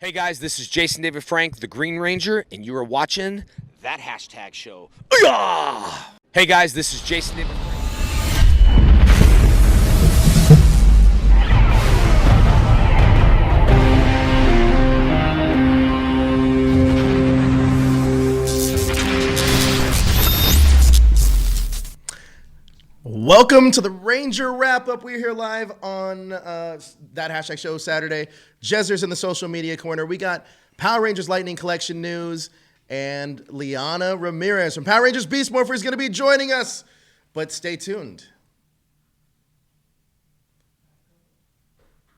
Hey guys, this is Jason David Frank, the Green Ranger, and you are watching That Hashtag Show. Ooh-yah! Hey guys, this is Jason David Frank. Welcome to the Ranger Wrap-Up. We're here live on That Hashtag Show Saturday. Jezzer's in the social media corner. We got Power Rangers Lightning Collection news, and Liana Ramirez from Power Rangers Beast Morphers is going to be joining us. But stay tuned.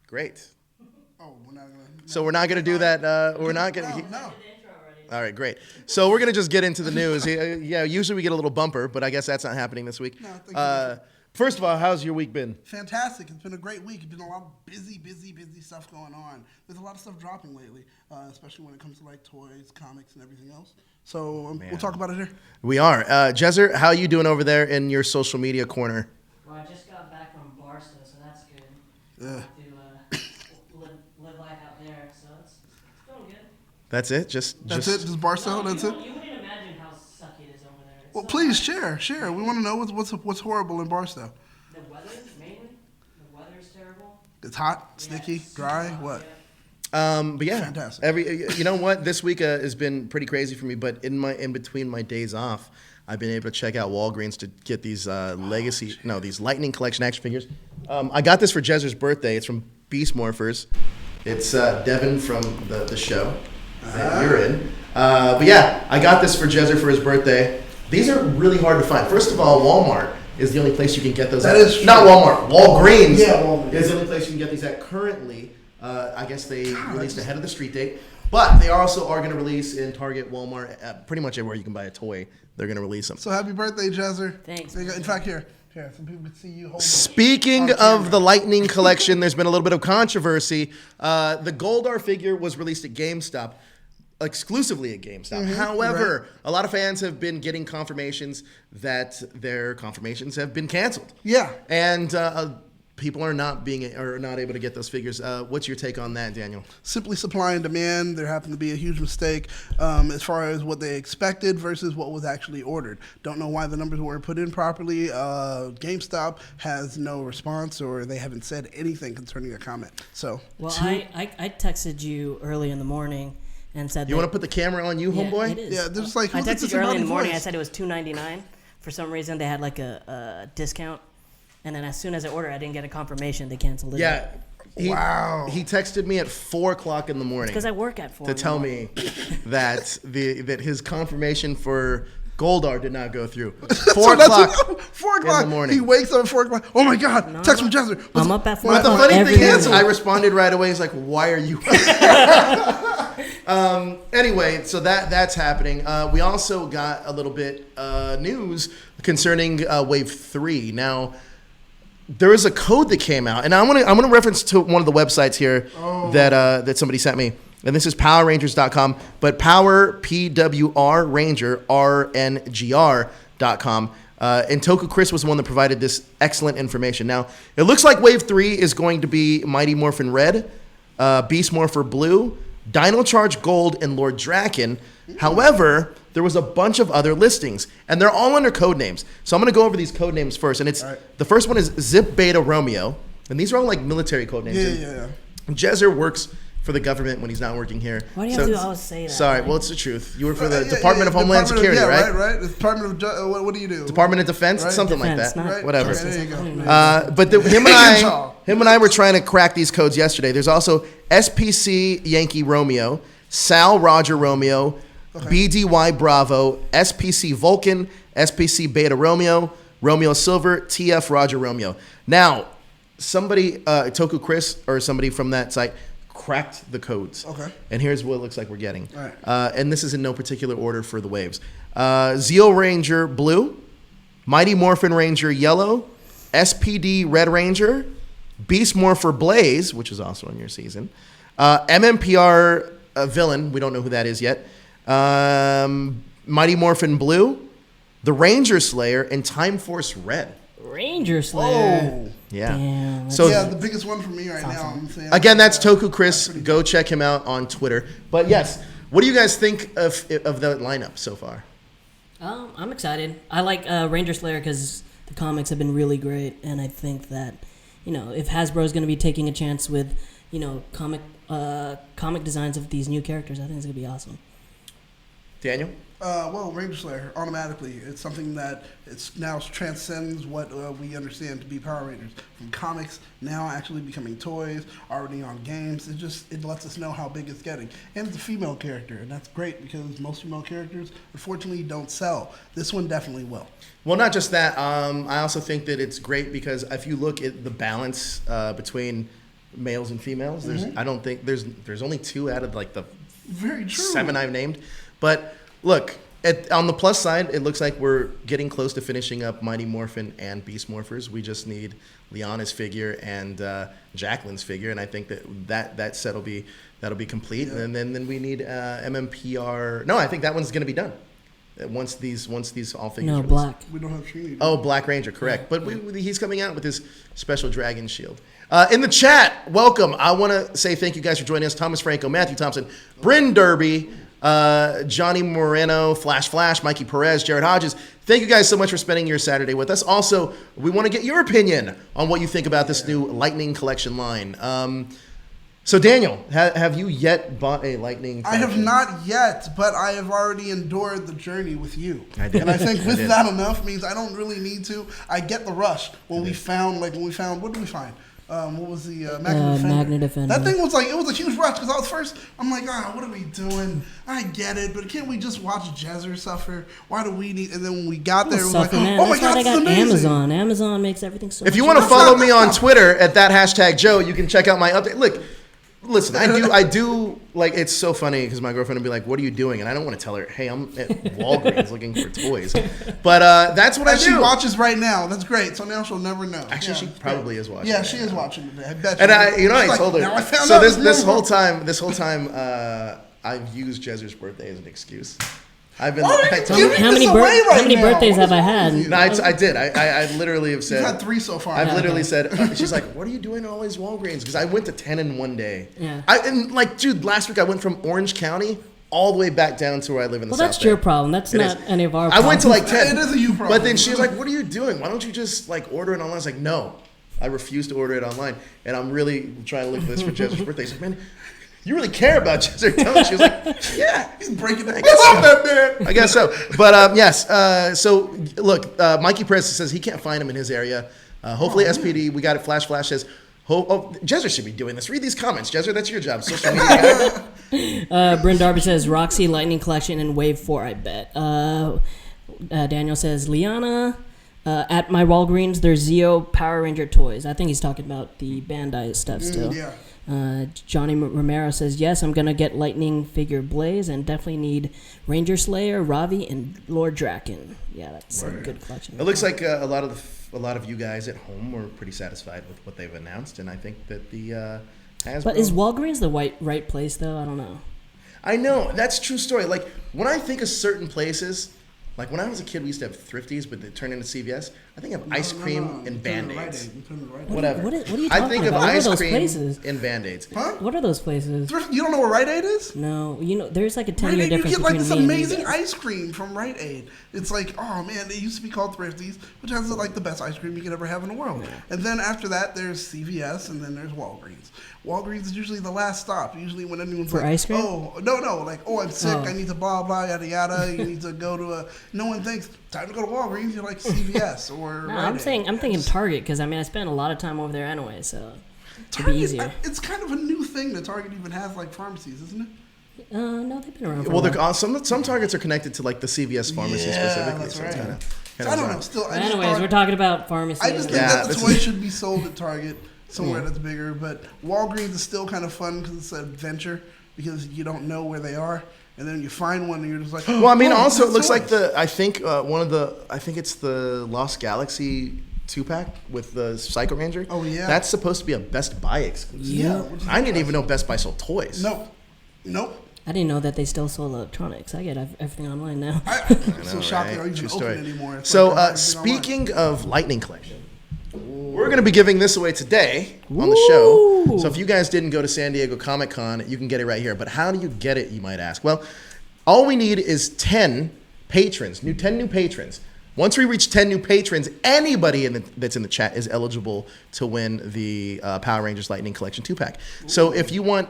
Great. Oh, we're not gonna. So we're not going to do that. We're not going to. No. All right, great. So we're going to just get into the news. Yeah, usually we get a little bumper, but I guess that's not happening this week. No, thank you. First of all, how's your week been? Fantastic. It's been a great week. It's been a lot of busy stuff going on. There's a lot of stuff dropping lately, especially when it comes to like toys, comics, and everything else. So we'll talk about it here. We are. Jezzer, how are you doing over there in your social media corner? Well, I just got back from Barstow, so that's good. Yeah. To live life out there, so it's going good. That's it? That's it? Just Barstow? No, That's you it? You wouldn't imagine how sucky it is over there. It's Well, so please hot. share. We want to know what's horrible in Barstow. The weather, mainly. The weather's terrible. It's hot, Yeah, sticky, it's super dry. hot, What? yeah. But yeah, Fantastic. you know what? This week has been pretty crazy for me. But in between my days off, I've been able to check out Walgreens to get these these Lightning Collection action figures. I got this for Jezzer's birthday. It's from Beast Morphers. It's Devin from the show that you're in. But yeah, I got this for Jezzer for his birthday. These are really hard to find. First of all, Walmart is the only place you can get those That at. is true. Not Walmart, Walgreens. Yeah, Walgreens. Is the only place you can get these at currently. I guess they released ahead of the street date. But they also are going to release in Target, Walmart, pretty much everywhere you can buy a toy. They're going to release them. So happy birthday, Jezzer. Thanks. In fact, here, some people can see you holding. Speaking on of camera. the Lightning Collection, there's been a little bit of controversy. The Goldar figure was released at GameStop, exclusively at GameStop. However, a lot of fans have been getting confirmations that their confirmations have been canceled. Yeah. And people are not able to get those figures. What's your take on that, Daniel? Simply supply and demand. There happened to be a huge mistake as far as what they expected versus what was actually ordered. Don't know why the numbers weren't put in properly. GameStop has no response, or they haven't said anything concerning a comment. So, Well, I texted you early in the morning and said You want to put the camera on you, yeah, homeboy? it is. Yeah, there's like, I who gets texted this you early in the embodied morning. I voice? said it was $2.99. For some reason, they had like a discount. And then as soon as I ordered, I didn't get a confirmation. They canceled it. Yeah. Wow. He texted me at 4 o'clock in the morning. Because I work at 4 to in the tell morning. me that that his confirmation for Goldar did not go through. 4 So o'clock. 4 o'clock. in the morning. He wakes up at 4 o'clock. Oh my God! No, Text from Jezzer. I'm up at 4 But the o'clock funny every thing is, morning. I responded right away. He's like, "Why are you?" Anyway, so that's happening. We also got a little bit news concerning Wave 3. Now, there is a code that came out, and I'm gonna reference to one of the websites here that somebody sent me, and this is PowerRangers.com, but Power PWR Ranger RNGR.com. And Toku Chris was the one that provided this excellent information. Now, it looks like Wave 3 is going to be Mighty Morphin Red, Beast Morpher Blue, Dino Charge Gold, and Lord Draken. However, there was a bunch of other listings, and they're all under code names. So I'm going to go over these code names first. And the first one is Zip Beta Romeo, and these are all like military code names. Yeah. Jezzer works for the government when he's not working here. Why do you have to always say that? Sorry, well, it's the truth. You work for the Department of Homeland Department Security, right? Right. The Department of what do you do? Department of Defense, Right. something Defense, like that. not Whatever. Okay, there you go. But him and I were trying to crack these codes yesterday. There's also SPC Yankee Romeo, Sal Roger Romeo, BDY Bravo, SPC Vulcan, SPC Beta Romeo, Romeo Silver, TF Roger Romeo. Now, somebody, Toku Chris or somebody from that site, cracked the codes. Okay. And here's what it looks like we're getting. All right. And this is in no particular order for the waves. Zeo Ranger Blue, Mighty Morphin Ranger Yellow, SPD Red Ranger, Beast Morpher Blaze, which is also in your season, MMPR Villain, we don't know who that is yet, Mighty Morphin Blue, the Ranger Slayer, and Time Force Red. Ranger Slayer. Oh. Yeah. Damn, So Yeah, the biggest one for me right now. I'm saying, again, that's Toku Chris. Go check him out on Twitter. But yes, what do you guys think of the lineup so far? I'm excited. I like Ranger Slayer because the comics have been really great, and I think that, if Hasbro's going to be taking a chance with, comic designs of these new characters, I think it's going to be awesome. Daniel? Well, Ranger Slayer, automatically. It's something that now transcends what we understand to be Power Rangers. From comics, now actually becoming toys, already on games. It lets us know how big it's getting. And it's a female character, and that's great because most female characters, unfortunately, don't sell. This one definitely will. Well, not just that. I also think that it's great because if you look at the balance between males and females, I don't think there's only 2 out of like the Very true. 7 I've named. But look, on the plus side, it looks like we're getting close to finishing up Mighty Morphin and Beast Morphers. We just need Liana's figure and Jacqueline's figure, and I think that set that'll be complete. Yeah. And then we need MMPR. No, I think that one's going to be done. Once these all figures. No, Black. We don't have Trinity. Oh, Black Ranger, correct. But he's coming out with his special dragon shield. In the chat, welcome. I want to say thank you guys for joining us. Thomas Franco, Matthew Thompson, Bryn Derby, Johnny Moreno, Flash, Mikey Perez, Jared Hodges. Thank you guys so much for spending your Saturday with us. Also, we want to get your opinion on what you think about this new Lightning Collection line. So, Daniel, have you yet bought a Lightning Collection? I have not yet, but I have already endured the journey with you. I did. And I think with that enough means I don't really need to. I get the rush when we found, what did we find? What was the Magnet Defender? That thing was it was a huge rush because I was first, I'm like, what are we doing? I get it, but can't we just watch Jezzer suffer? Why do we need, and then when we got there, it was like, man. oh my That's why God, they this is got amazing. Amazon. Amazon makes everything so If you much want to follow me on Twitter at that hashtag Joe, you can check out my update. Look, listen, I do like, it's so funny because my girlfriend would be like, what are you doing? And I don't want to tell her, hey, I'm at Walgreens looking for toys. But that's what I do. She watches right now. That's great. So now she'll never know. Actually, she probably is watching. Yeah, she is watching today. I bet. And I told her. Now I found so out this whole time, I've used Jezzer's birthday as an excuse. I've been. How many birthdays have I had? No, I did. I literally have said. You've had 3 so far. I've literally said. She's like, "What are you doing at all these Walgreens?" Because I went to 10 in one day. Yeah. Dude, last week I went from Orange County all the way back down to where I live in the South. Well, that's your problem. That's not any of our I problems. went to like 10. It is a you problem. But then she's like, "What are you doing? Why don't you just order it online?" I was like, "No, I refuse to order it online." And I'm really trying to look for this for Jezzer's birthday. She's like, "Man, you really care about Jezzer." She was like, "Yeah, He's breaking it. I love that man. I guess so." But yes. So look, Mikey Perez says he can't find him in his area. Hopefully, SPD. We got it. Flash says. Jezzer should be doing this. Read these comments, Jezzer. That's your job. Social media guy. Bryn Darby says Roxy Lightning Collection and Wave 4. I bet. Daniel says Liana. At my Walgreens, there's Zeo Power Ranger toys. I think he's talking about the Bandai stuff still. Yeah. Johnny Romero says, yes, I'm going to get Lightning figure Blaze and definitely need Ranger Slayer, Ravi, and Lord Draken. Yeah, that's a good collection. It looks like a lot of you guys at home were pretty satisfied with what they've announced, and I think that the Hasbro... But is Walgreens the right place, though? I don't know. I know. That's a true story. Like, when I think of certain places... Like, when I was a kid, we used to have Thrifties, but they turned into CVS. I think of ice cream and Band-Aids. Whatever. What are you talking about? I think of What are ice those cream places? and Band-Aids. Huh? What are those places? You don't know what Rite Aid is? No, there's like a 10-year Rite Aid, you difference get like between this me amazing and you guys. ice cream from Rite Aid. It's like, oh man, it used to be called Thrifties, which has like the best ice cream you could ever have in the world. Yeah. And then after that, there's CVS, and then there's Walgreens. Walgreens is usually the last stop. Usually when anyone's for like, ice cream? I'm sick, I need to blah blah yada yada. You need to go to a. No one thinks time to go to Walgreens. You're like CVS or. No, Rite Aid. I'm thinking Target because I spent a lot of time over there anyway, so it'd Target, be easier. It's kind of a new thing that Target even has like pharmacies, isn't it? No, they've been around. For Well, a while. some Targets are connected to like the CVS pharmacy specifically. That's so right. it's I don't know. Still, Anyways, we're talking about pharmacy. I just think that the toy should be sold at Target somewhere that's bigger, but Walgreens is still kind of fun because it's an adventure because you don't know where they are, and then you find one and you're just like. Well, I mean, also it looks toys. like I think it's the Lost Galaxy 2-pack with the Psycho Ranger. Oh yeah, that's supposed to be a Best Buy exclusive. Yeah. I didn't even know Best Buy sold toys. Nope. I didn't know that they still sold electronics. I get everything online now. I'm so shocked they don't even True open story. anymore. It's So like speaking of Lightning Collection, we're going to be giving this away today on the show. So if you guys didn't go to San Diego Comic-Con, you can get it right here. But how do you get it, you might ask? Well, all we need is 10 patrons, 10 new patrons. Once we reach 10 new patrons, anybody that's in the chat is eligible to win the Power Rangers Lightning Collection 2-pack. So if you want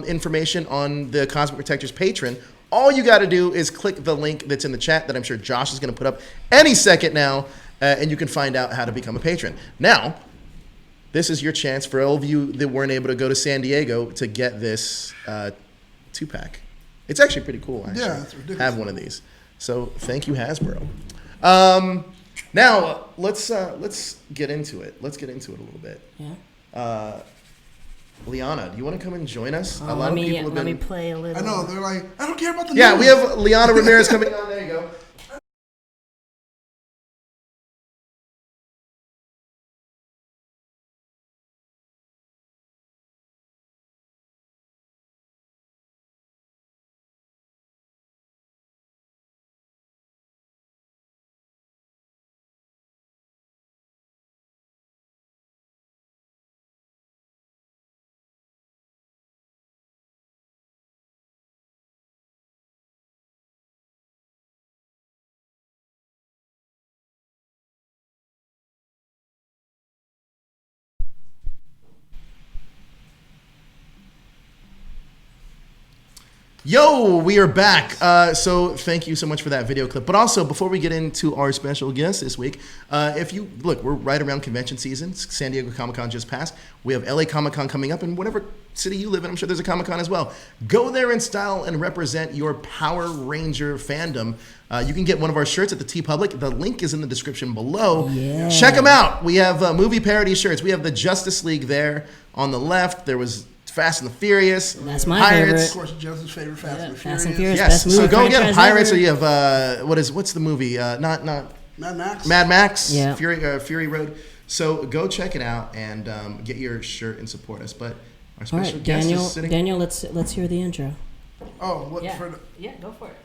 information on the Cosmic Protectors patron, all you got to do is click the link that's in the chat that I'm sure Josh is going to put up any second now, and you can find out how to become a patron. Now, this is your chance for all of you that weren't able to go to San Diego to get this 2-pack. It's actually pretty cool, actually. Yeah, it's ridiculous. Have one of these. So thank you, Hasbro. Now let's get into it. Let's get into it a little bit. Yeah. Liana, do you want to come and join us? Let me play a little. I know, they're like, I don't care about the Yeah, news. we have Liana Ramirez coming on. There you go. Yo, we are back. So thank you so much for that video clip. But also, before we get into our special guest this week, if you look, we're right around convention season. San Diego Comic-Con just passed. We have LA Comic-Con coming up, and whatever city you live in, I'm sure there's a Comic-Con as well. Go there in style and represent your Power Ranger fandom. You can get one of our shirts at the TeePublic. The link is in the description below. Yeah. Check them out. We have movie parody shirts. We have the Justice League there on the left. There was Fast and the Furious. That's my Pirates. Of course, Justin's favorite Fast and the Fast and Furious. Furious. Yes, Best movie so go get franchise Pirates, ever. or you have what's the movie? Not Mad Max. Mad Max. Yeah. Fury Road. So go check it out and get your shirt and support us. But our All special right, guest Daniel. is sitting. Daniel, let's hear the intro. Oh, what Yeah. for the... Yeah, go for it.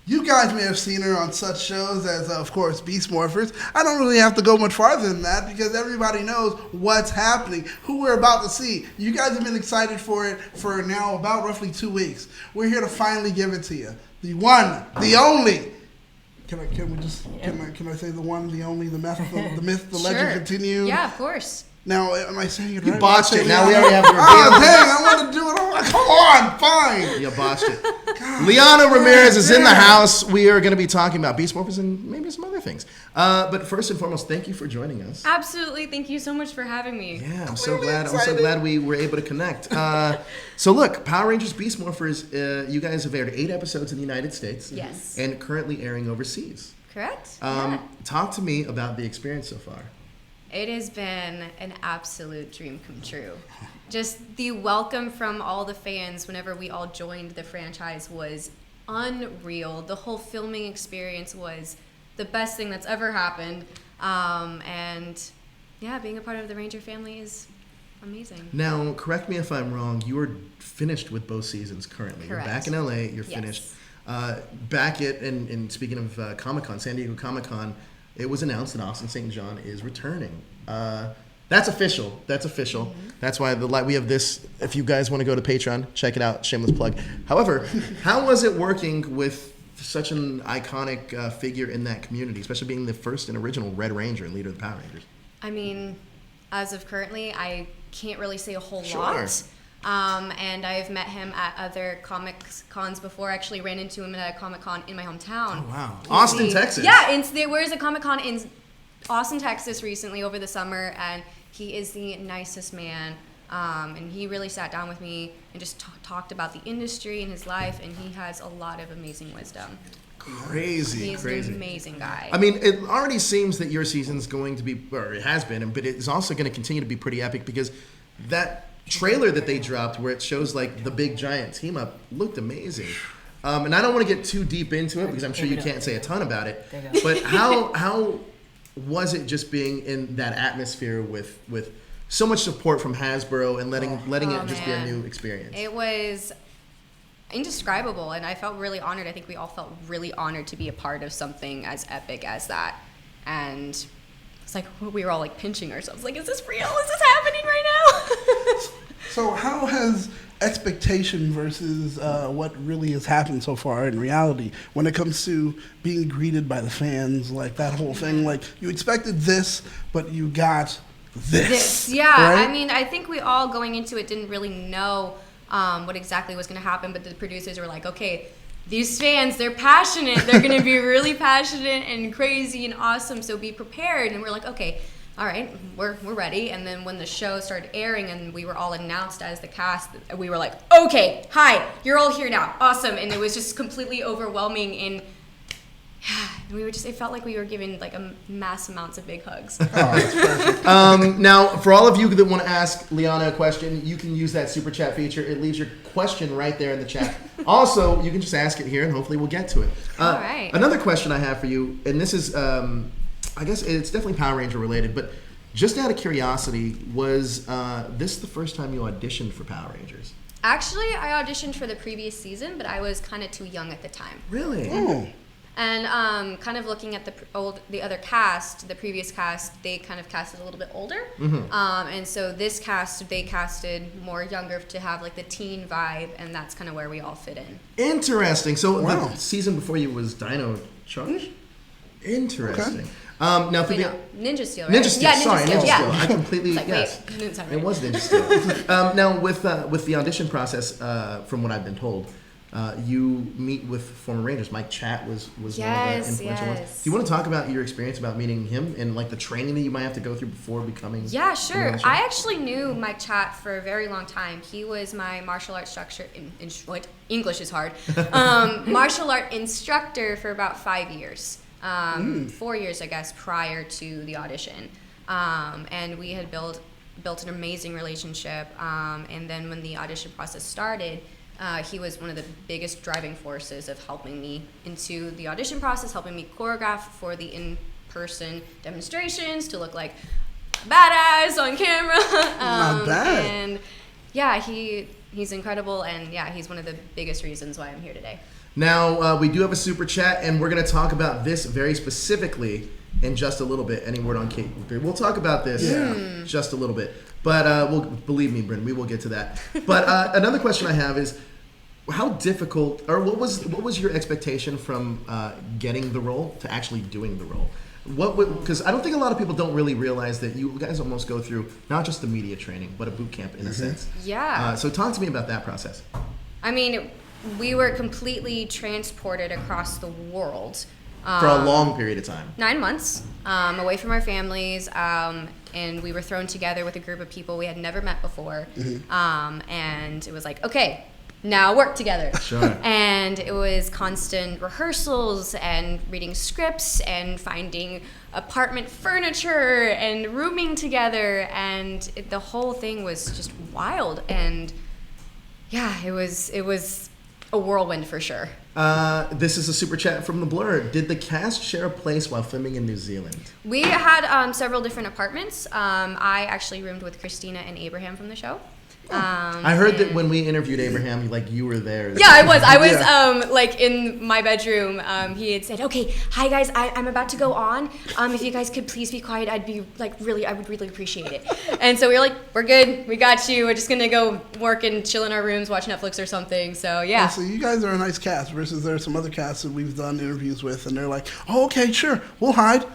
You guys may have seen her on such shows as, of course, Beast Morphers. I don't really have to go much farther than that because everybody knows what's happening, who we're about to see. You guys have been excited for it for now about roughly 2 weeks. We're here to finally give it to you. The one, the only. Can I say the one, the only, the myth, the legend Sure. continue? Yeah, of course. Now, am I saying it You right? botched Am I it. saying Now we already have to reveal. Oh, dang, I want to do it. Come on, fine. You botched it. Liana Ramirez is in the house. We are going to be talking about Beast Morphers and maybe some other things. But first and foremost, thank you for joining us. Absolutely. Thank you so much for having me. Yeah, I'm so excited. glad we were able to connect. So look, Power Rangers Beast Morphers, you guys have aired 8 episodes in the United States. Yes. And currently airing overseas. Correct? Talk to me about the experience so far. It has been an absolute dream come true. Just the welcome from all the fans whenever we all joined the franchise was unreal. The whole filming experience was the best thing that's ever happened. And yeah, being a part of the Ranger family is amazing. Now, correct me if I'm wrong, you are finished with both seasons currently. Correct. You're back in LA, you're Yes. finished. Back at, and speaking of Comic-Con, San Diego Comic-Con, it was announced that Austin St. John is returning. That's official. Mm-hmm. That's why we have this. If you guys want to go to Patreon, check it out. Shameless plug. However, how was it working with such an iconic figure in that community, especially being the first and original Red Ranger and leader of the Power Rangers? I mean, as of currently, I can't really say a whole Sure. lot. And I've met him at other comic cons before. I actually ran into him at a Comic Con in my hometown. Oh, wow. Austin, Texas. Yeah, there was a Comic Con in Austin, Texas recently over the summer, and he is the nicest man. And he really sat down with me and just talked about the industry and his life, and he has a lot of amazing wisdom. Crazy. He's an amazing guy. I mean, it already seems that your season's going to be, or it has been, but it's also going to continue to be pretty epic because that trailer that they dropped where it shows like the big giant team up looked amazing. And I don't want to get too deep into it because I'm sure you can't say a ton about it. But how was it just being in that atmosphere with so much support from Hasbro and letting it just be a new experience? It was indescribable, and I felt really honored. I think we all felt really honored to be a part of something as epic as that. And it's like we were all like pinching ourselves. Like, is this real? Is this happening right now? So how has expectation versus what really has happened so far in reality when it comes to being greeted by the fans, like that whole thing? Like, you expected this, but you got this. Yeah, right? I mean, I think we all going into it didn't really know what exactly was going to happen, but the producers were like, okay, these fans, they're passionate. They're going to be really passionate and crazy and awesome, so be prepared. And we're like, okay, all right, we're ready. And then when the show started airing and we were all announced as the cast, we were like, okay, hi, you're all here now. Awesome. And it was just completely overwhelming, and we were just, it felt like we were giving like a mass amounts of big hugs. Oh, that's perfect. Now, for all of you that want to ask Liana a question, you can use that super chat feature. It leaves your question right there in the chat. Also, you can just ask it here, and hopefully we'll get to it. All right. Another question I have for you, and this is, I guess it's definitely Power Ranger related, but just out of curiosity, was this the first time you auditioned for Power Rangers? Actually, I auditioned for the previous season, but I was kind of too young at the time. Really? Oh. And kind of looking at the other cast, the previous cast, they kind of casted a little bit older. And so this cast, they casted more younger to have like the teen vibe, and that's kind of where we all fit in. Interesting. So Wow. the season before you was Dino Charge? Interesting. Okay. Now, Wait, for no, Ninja Steel, right? Ninja Steel. Yeah, Ninja Sorry, Steel. Ninja Yeah. Steel. I completely It's like, yes. wait, sorry. It was Ninja Steel. Now, with the audition process, from what I've been told, you meet with former Rangers. Mike Chat was one of the influential ones. Yes. Do you want to talk about your experience about meeting him and like the training that you might have to go through before becoming? Yeah, sure. on the show? I actually knew Mike Chat for a very long time. He was my martial arts instructor. What? English is hard. Martial art instructor for about 5 years. 4 years, I guess, prior to the audition. And we had built an amazing relationship. And then when the audition process started, he was one of the biggest driving forces of helping me into the audition process, helping me choreograph for the in-person demonstrations to look like a badass on camera. Not bad. And yeah, he's incredible, and yeah, he's one of the biggest reasons why I'm here today. Now, we do have a super chat, and we're going to talk about this very specifically in just a little bit. Any word on Kate? We'll talk about this just a little bit. But believe me, Bryn, we will get to that. But another question I have is, how difficult, or what was your expectation from getting the role to actually doing the role? Because I don't think a lot of people don't really realize that you guys almost go through not just the media training, but a boot camp in a sense. Yeah. So talk to me about that process. I mean, we were completely transported across the world. For a long period of time. 9 months, away from our families, and we were thrown together with a group of people we had never met before. And it was like, okay, now work together. Sure. And it was constant rehearsals and reading scripts and finding apartment furniture and rooming together, and the whole thing was just wild. And yeah, it was a whirlwind for sure. This is a super chat from the Blur. Did the cast share a place while filming in New Zealand? We had several different apartments. I actually roomed with Christina and Abraham from the show. I heard that when we interviewed Abraham, you were there. Yeah, I was. Yeah. Like in my bedroom. He had said, "Okay, hi guys, I'm about to go on. If you guys could please be quiet, I would really appreciate it." And so we were like, "We're good. We got you. We're just gonna go work and chill in our rooms, watch Netflix or something." So yeah. So you guys are a nice cast versus there are some other casts that we've done interviews with, and they're like, "Oh, okay, sure, we'll hide."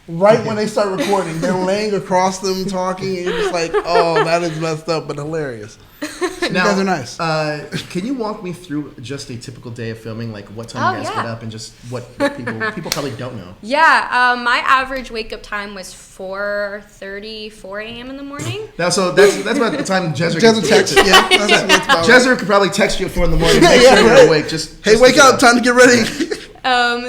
Right when they start recording, they're laying across them talking, and you're just like, "Oh, that is messed up, but hilarious." You guys are nice. Can you walk me through just a typical day of filming, like what time you guys get up, and just what people probably don't know? Yeah, my average wake up time was 4:30, 4 a.m. in the morning. Now, so that's about the time Jezra Jezra texts, yeah. That's about Jezra could probably text you at 4 in the morning, make sure you're awake. Hey, wake up! Time to get ready.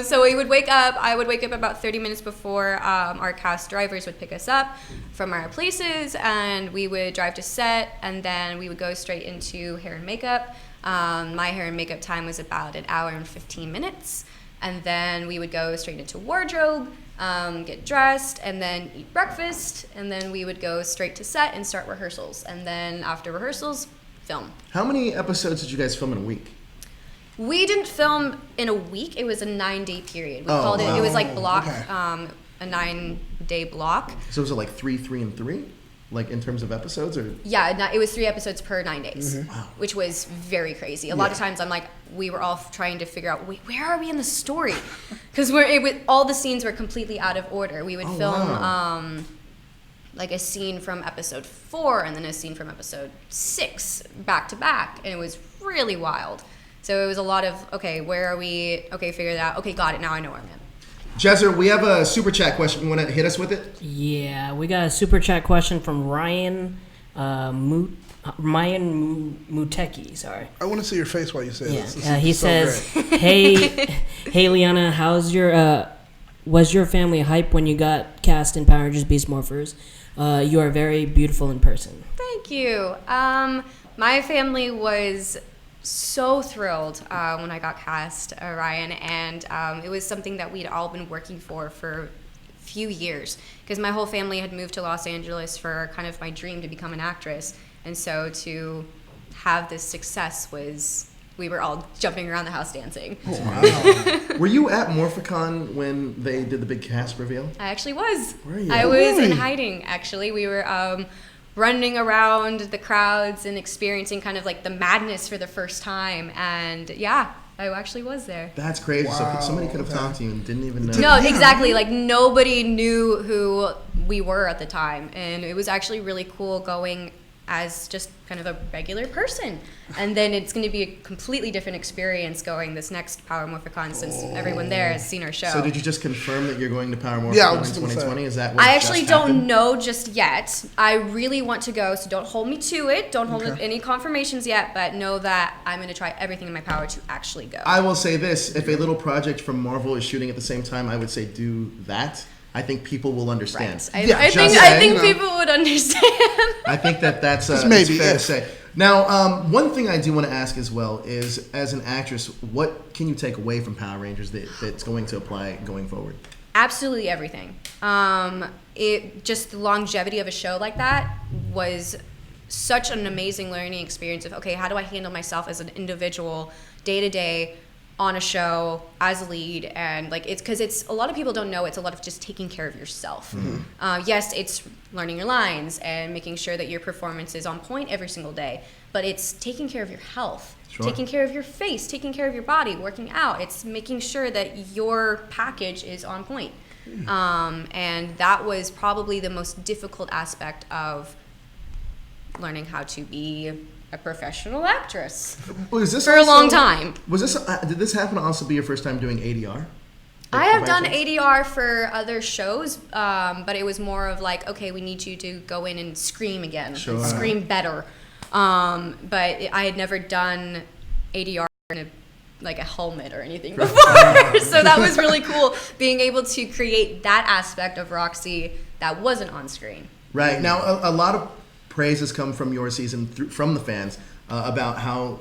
So we would wake up. I would wake up about 30 minutes before our cast drivers would pick us up from our places, and we would drive to set, and then we would go straight into hair and makeup. My hair and makeup time was about an hour and 15 minutes, and then we would go straight into wardrobe, get dressed, and then eat breakfast, and then we would go straight to set and start rehearsals, and then after rehearsals, film. How many episodes did you guys film in a week? We didn't film in a week. It was a 9-day period. We called it. It was like block. Okay. a 9-day block. So was it like 3, 3, and 3? Like in terms of episodes, or? Yeah, it was 3 episodes per 9 days, Wow. which was very crazy. A lot of times I'm like, we were all trying to figure out, wait, where are we in the story? Because all the scenes were completely out of order. We would film like a scene from episode 4 and then a scene from episode 6 back to back, and it was really wild. So it was a lot of, okay, where are we? Okay, figure it out. Okay, got it. Now I know where I'm at. Jezzer, we have a super chat question. You want to hit us with it? Yeah, we got a super chat question from Ryan Muteki. Sorry. I want to see your face while you say this. This Yeah, is he so says, great. hey, Liana, was your family hype when you got cast in Power Rangers Beast Morphers? You are very beautiful in person. Thank you. My family was so thrilled when I got cast, Ryan, and it was something that we'd all been working for a few years, because my whole family had moved to Los Angeles for kind of my dream to become an actress, and so to have this success we were all jumping around the house dancing. Oh, wow. Were you at Morphicon when they did the big cast reveal? I actually was. Were you? I was in Really? hiding, actually. We were running around the crowds and experiencing kind of like the madness for the first time. And yeah, I actually was there. That's crazy. Wow, So somebody could have okay. talked to you and didn't even know. No, exactly. Like nobody knew who we were at the time. And it was actually really cool going as just kind of a regular person. And then it's going to be a completely different experience going this next Power Morphicon since everyone there has seen our show. So did you just confirm that you're going to Power Morphicon Yeah, I in was gonna say. 2020? Is that what I actually just don't happened? know just yet. I really want to go, so don't hold me to it. Don't hold any confirmations yet, but know that I'm going to try everything in my power to actually go. I will say this: if a little project from Marvel is shooting at the same time, I would say do that. I think people will understand. Right. Yeah, I think just saying, I think people would understand. I think that's maybe, fair to if. say. Now, one thing I do want to ask as well is, as an actress, what can you take away from Power Rangers that's going to apply going forward? Absolutely everything. Just the longevity of a show like that was such an amazing learning experience of, okay, how do I handle myself as an individual day to day on a show as a lead? And like, it's because it's a lot of people don't know it's a lot of just taking care of yourself. Yes, it's learning your lines and making sure that your performance is on point every single day, but it's taking care of your health, Sure. taking care of your face, taking care of your body, working out. It's making sure that your package is on point. And that was probably the most difficult aspect of learning how to be a professional actress Was this for a long time. Was this? Did this happen to also be your first time doing ADR? I have done Avengers? ADR for other shows, but it was more of like, okay, we need you to go in and scream again, Sure. and scream better. But I had never done ADR in like a helmet or anything before, so that was really cool, being able to create that aspect of Roxy that wasn't on screen. Right. Now, a lot of praise has come from your season from the fans about how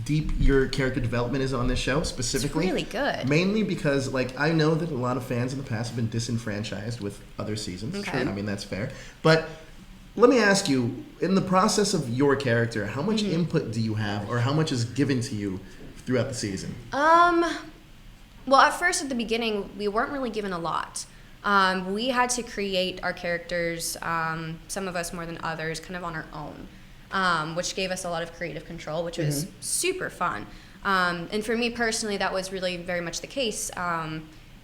deep your character development is on this show specifically. It's really good. Mainly because, like, I know that a lot of fans in the past have been disenfranchised with other seasons. Okay. I mean, that's fair. But let me ask you, in the process of your character, how much input do you have, or how much is given to you throughout the season? Well, at first, at the beginning, we weren't really given a lot. We had to create our characters, some of us more than others, kind of on our own, which gave us a lot of creative control, which was super fun. And for me personally, that was really very much the case.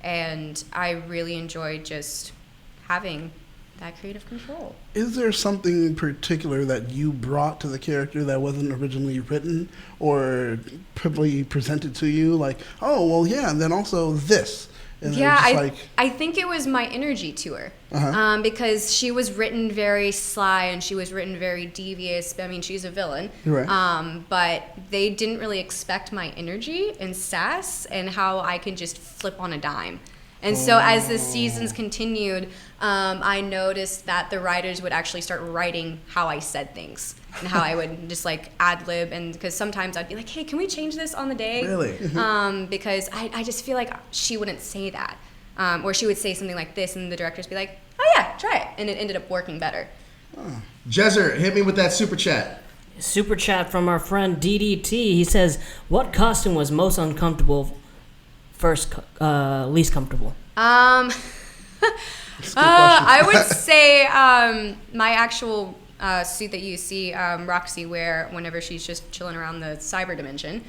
And I really enjoyed just having that creative control. Is there something in particular that you brought to the character that wasn't originally written or probably presented to you? Like, oh, well, yeah, and then also this. And then Yeah, it's just I think it was my energy to her, because she was written very sly and she was written very devious. I mean, she's a villain, Right. But they didn't really expect my energy and sass and how I can just flip on a dime. And so as the seasons continued, I noticed that the writers would actually start writing how I said things and how I would just like ad lib, and because sometimes I'd be like, hey, can we change this on the day? Really? Because I just feel like she wouldn't say that. Or she would say something like this and the directors be like, oh yeah, try it. And it ended up working better. Jezzer, hit me with that super chat. Super chat from our friend DDT. He says, what costume was most uncomfortable, least comfortable? I would say my actual suit that you see Roxy wear whenever she's just chilling around the cyber dimension.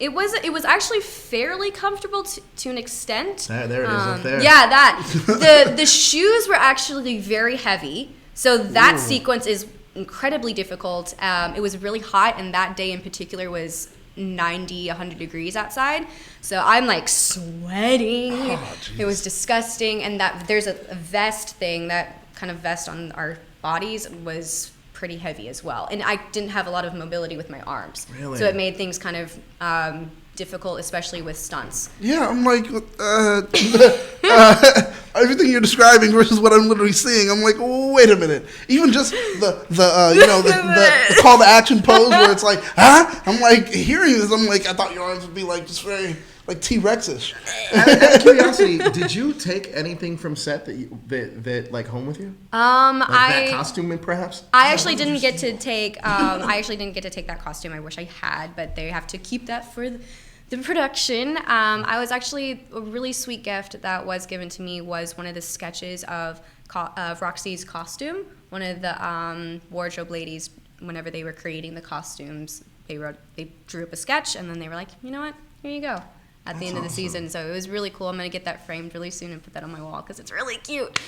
It was actually fairly comfortable to an extent. There it is up there. Yeah, that the shoes were actually very heavy, so that sequence is incredibly difficult. It was really hot, and that day in particular was 90, 100 degrees outside, so I'm like sweating. It was disgusting, and that there's a vest thing, that kind of vest on our bodies was pretty heavy as well, and I didn't have a lot of mobility with my arms. Really? So it made things kind of difficult, especially with stunts. Yeah, I'm like, everything you're describing versus what I'm literally seeing. I'm like, oh, wait a minute. Even just the call to action pose where it's like, huh? I'm like, hearing this, I'm like, I thought your arms would be like just very like T-Rex-ish. Out of curiosity, did you take anything from set that like home with you? That costume, perhaps. I actually didn't get to take. That costume. I wish I had, but they have to keep that for the production. I was actually, a really sweet gift that was given to me was one of the sketches of Roxy's costume. One of the wardrobe ladies, whenever they were creating the costumes, they drew up a sketch, and then they were like, you know what, here you go. At the end of the season, so it was really cool. I'm gonna get that framed really soon and put that on my wall because it's really cute.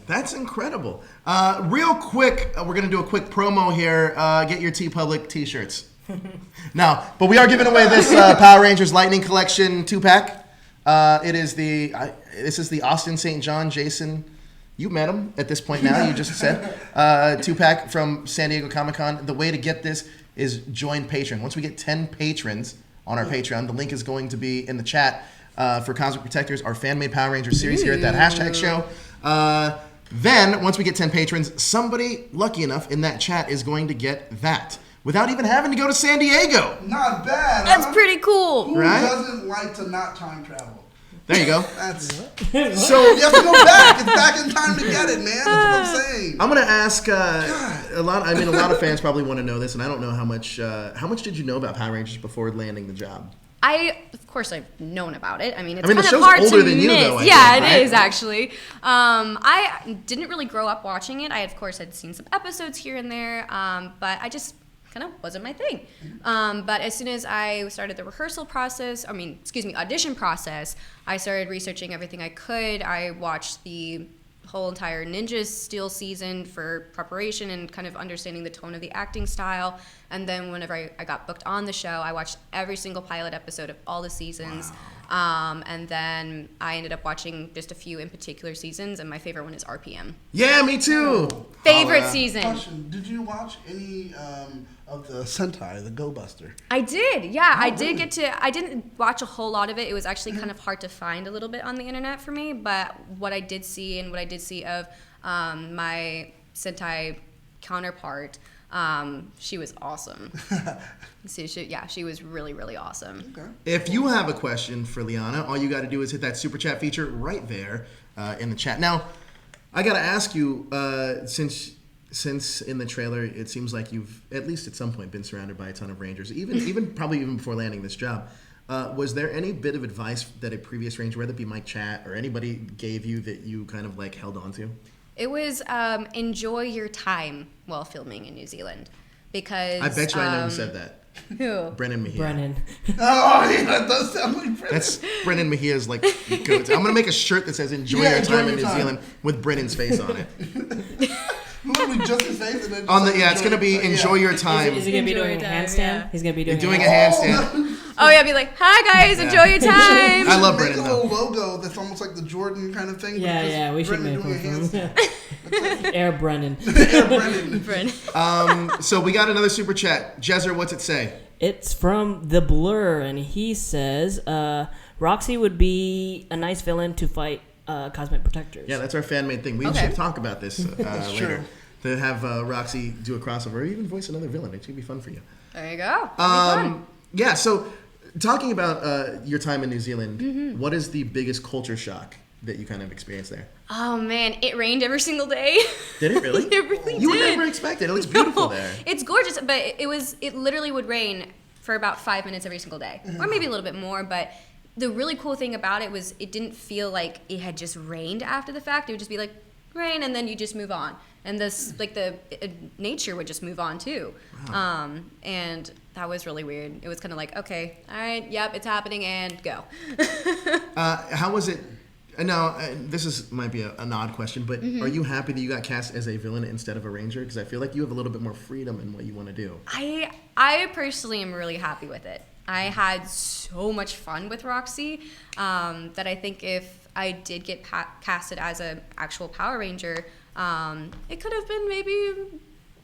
That's incredible. Real quick, we're gonna do a quick promo here. Get your TeePublic t-shirts. No, but we are giving away this Power Rangers Lightning Collection 2-pack. This is the Austin St. John Jason. You met him at this point now. You just said 2-pack from San Diego Comic-Con. The way to get this is join Patreon. Once we get 10 patrons on our Patreon. The link is going to be in the chat for Cosmic Protectors, our fan-made Power Rangers series here at that hashtag show. Then, once we get 10 patrons, somebody lucky enough in that chat is going to get that without even having to go to San Diego. Not bad. That's pretty cool. Who Right? doesn't like to not time travel? There you go. That's So you have to go back. It's back in time to get it, man. That's what I'm saying. I'm gonna ask a lot of fans probably want to know this, and I don't know how much did you know about Power Rangers before landing the job? Of course, I've known about it. I mean, it's the kind of show's hard older to than you, miss. though, I Yeah, think, it right? is actually. I didn't really grow up watching it. I, of course, had seen some episodes here and there, but I just kind of wasn't my thing. But as soon as I started the audition process, I started researching everything I could. I watched the whole entire Ninja Steel season for preparation and kind of understanding the tone of the acting style. And then whenever I got booked on the show, I watched every single pilot episode of all the seasons. Wow. And then I ended up watching just a few in particular seasons, and my favorite one is RPM. Yeah, me too. Favorite season. Question: did you watch any of the Sentai, the Go Buster? I did, yeah. Oh, I did really? get to. I didn't watch a whole lot of it. It was actually kind of hard to find a little bit on the internet for me. But what I did see of my Sentai counterpart, she was awesome. She was really, really awesome. Okay. If you have a question for Liana, all you got to do is hit that super chat feature right there in the chat. Now, I got to ask you, since in the trailer it seems like you've at least at some point been surrounded by a ton of Rangers, even probably even before landing this job. Was there any bit of advice that a previous Ranger, whether it be Mike Chat or anybody, gave you that you kind of like held on to? It was enjoy your time while filming in New Zealand, because I bet you I know who said that. Who? Brennan Mejia. Brennan. Oh, yeah, that does sound like Brennan. That's Brennan Mejia's like go-to. I'm gonna make a shirt that says "Enjoy Yeah, your enjoy time your in New time. Zealand" with Brennan's face on it. Literally just his face and then just On the like, it's gonna be "Enjoy your time." Is he gonna be Enjoy doing a time, handstand? yeah. He's gonna be You're doing doing a handstand. Oh yeah, be like, hi guys, enjoy your time. I love Make Brennan a though. little logo that's almost like the Jordan kind of thing. but Yeah, just yeah, we should Brennan make doing a one for him. handstand. Air Brennan. Yeah, Brennan. Friend. So we got another super chat. Jezzer, what's it say? It's from The Blur, and he says, Roxy would be a nice villain to fight Cosmic Protectors. Yeah, that's our fan-made thing. We Okay. should talk about this later. Sure. To have Roxy do a crossover or even voice another villain. It's gonna be fun for you. There you go. That'd be fun. Yeah, so talking about your time in New Zealand, Mm-hmm. what is the biggest culture shock that you kind of experienced there? Oh man, it rained every single day. Did it really? It really You would did. never expect it. It looks beautiful No, there. It's gorgeous, but it literally would rain for about 5 minutes every single day, or maybe a little bit more. But the really cool thing about it was it didn't feel like it had just rained after the fact. It would just be like rain, and then you just move on, and this like the nature would just move on too. Wow. And that was really weird. It was kind of like, okay, all right, yep, it's happening, and go. How was it? Now, might be an odd question, but are you happy that you got cast as a villain instead of a ranger? Because I feel like you have a little bit more freedom in what you want to do. I personally am really happy with it. I had so much fun with Roxy that I think if I did get casted as an actual Power Ranger, it could have been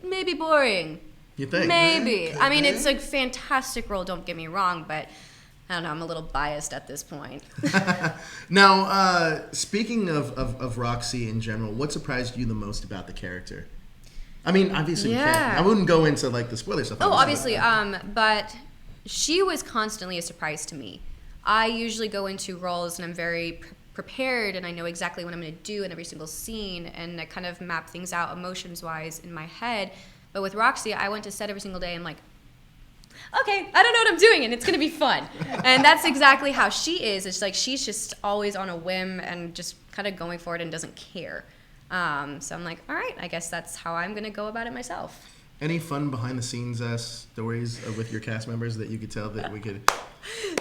maybe boring. You think? Maybe. I mean, it's a fantastic role, don't get me wrong, but I don't know, I'm a little biased at this point. Now, speaking of Roxy in general, what surprised you the most about the character? I mean, obviously, Yeah. I wouldn't go into like the spoiler stuff. Oh, obviously, but she was constantly a surprise to me. I usually go into roles and I'm very prepared and I know exactly what I'm going to do in every single scene, and I kind of map things out emotions-wise in my head. But with Roxy, I went to set every single day and I'm like, okay, I don't know what I'm doing, and it's going to be fun. And that's exactly how she is. It's like she's just always on a whim and just kind of going for it and doesn't care. So I'm like, all right, I guess that's how I'm going to go about it myself. Any fun behind-the-scenes stories with your cast members that you could tell that we could...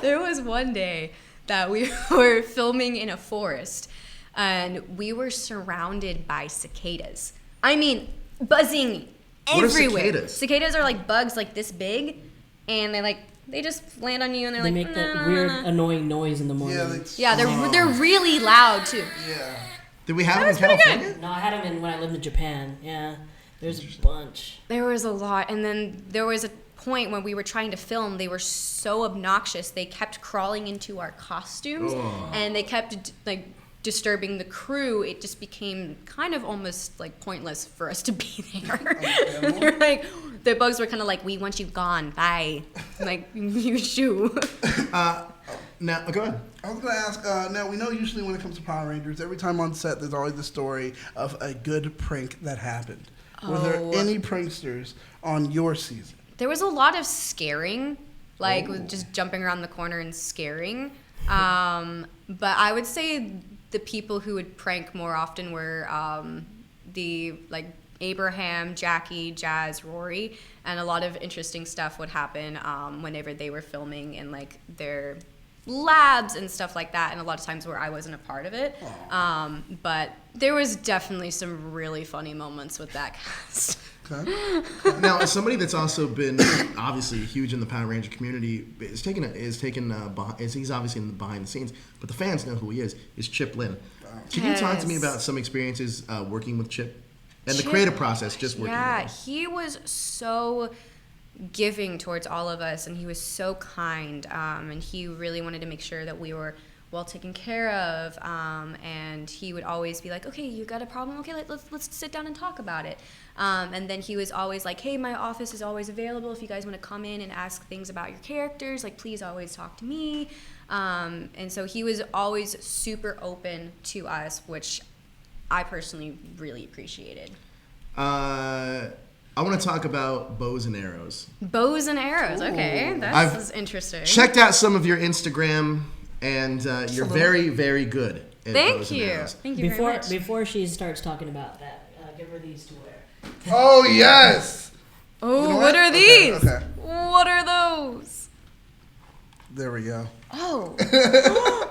There was one day that we were filming in a forest, and we were surrounded by cicadas. I mean, buzzing What are everywhere. cicadas? Cicadas are like bugs like this big, and they just land on you, and they're They like, make that weird, annoying noise in the morning. Yeah, they're really loud too. yeah. Did we have them in California? No, I had them in when I lived in Japan. Yeah, there's a bunch. There was a lot, and then there was a point when we were trying to film. They were so obnoxious. They kept crawling into our costumes, and they kept like disturbing the crew. It just became kind of almost like pointless for us to be there. They're like, the bugs were kind of like, we want you gone, bye. Like, you shoo. Now, go ahead. I was going to ask, now we know usually when it comes to Power Rangers, every time on set there's always the story of a good prank that happened. Were there any pranksters on your season? There was a lot of scaring, like with just jumping around the corner and scaring. But I would say the people who would prank more often were the like Abraham, Jackie, Jazz, Rory, and a lot of interesting stuff would happen whenever they were filming in like their labs and stuff like that, and a lot of times where I wasn't a part of it. But there was definitely some really funny moments with that cast. Okay. Now, as somebody that's also been obviously huge in the Power Ranger community, he's obviously in the behind the scenes, but the fans know who he is Chip Lynn. Can you talk to me about some experiences working with Chip and the creative process, just working with him? Yeah, he was so giving towards all of us, and he was so kind, and he really wanted to make sure that we were well taken care of, and he would always be like, okay, you got a problem? Okay, let's sit down and talk about it. And then he was always like, hey, my office is always available if you guys want to come in and ask things about your characters, like please always talk to me. And so he was always super open to us, which I personally really appreciated. I want to talk about bows and arrows. Bows and arrows, okay, that's interesting. Checked out some of your Instagram, and you're very, very good at bows and arrows. Thank you very much. Before she starts talking about that, give her these to wear. Oh, yes! Oh, You know what are these? Okay. What are those? There we go. Oh.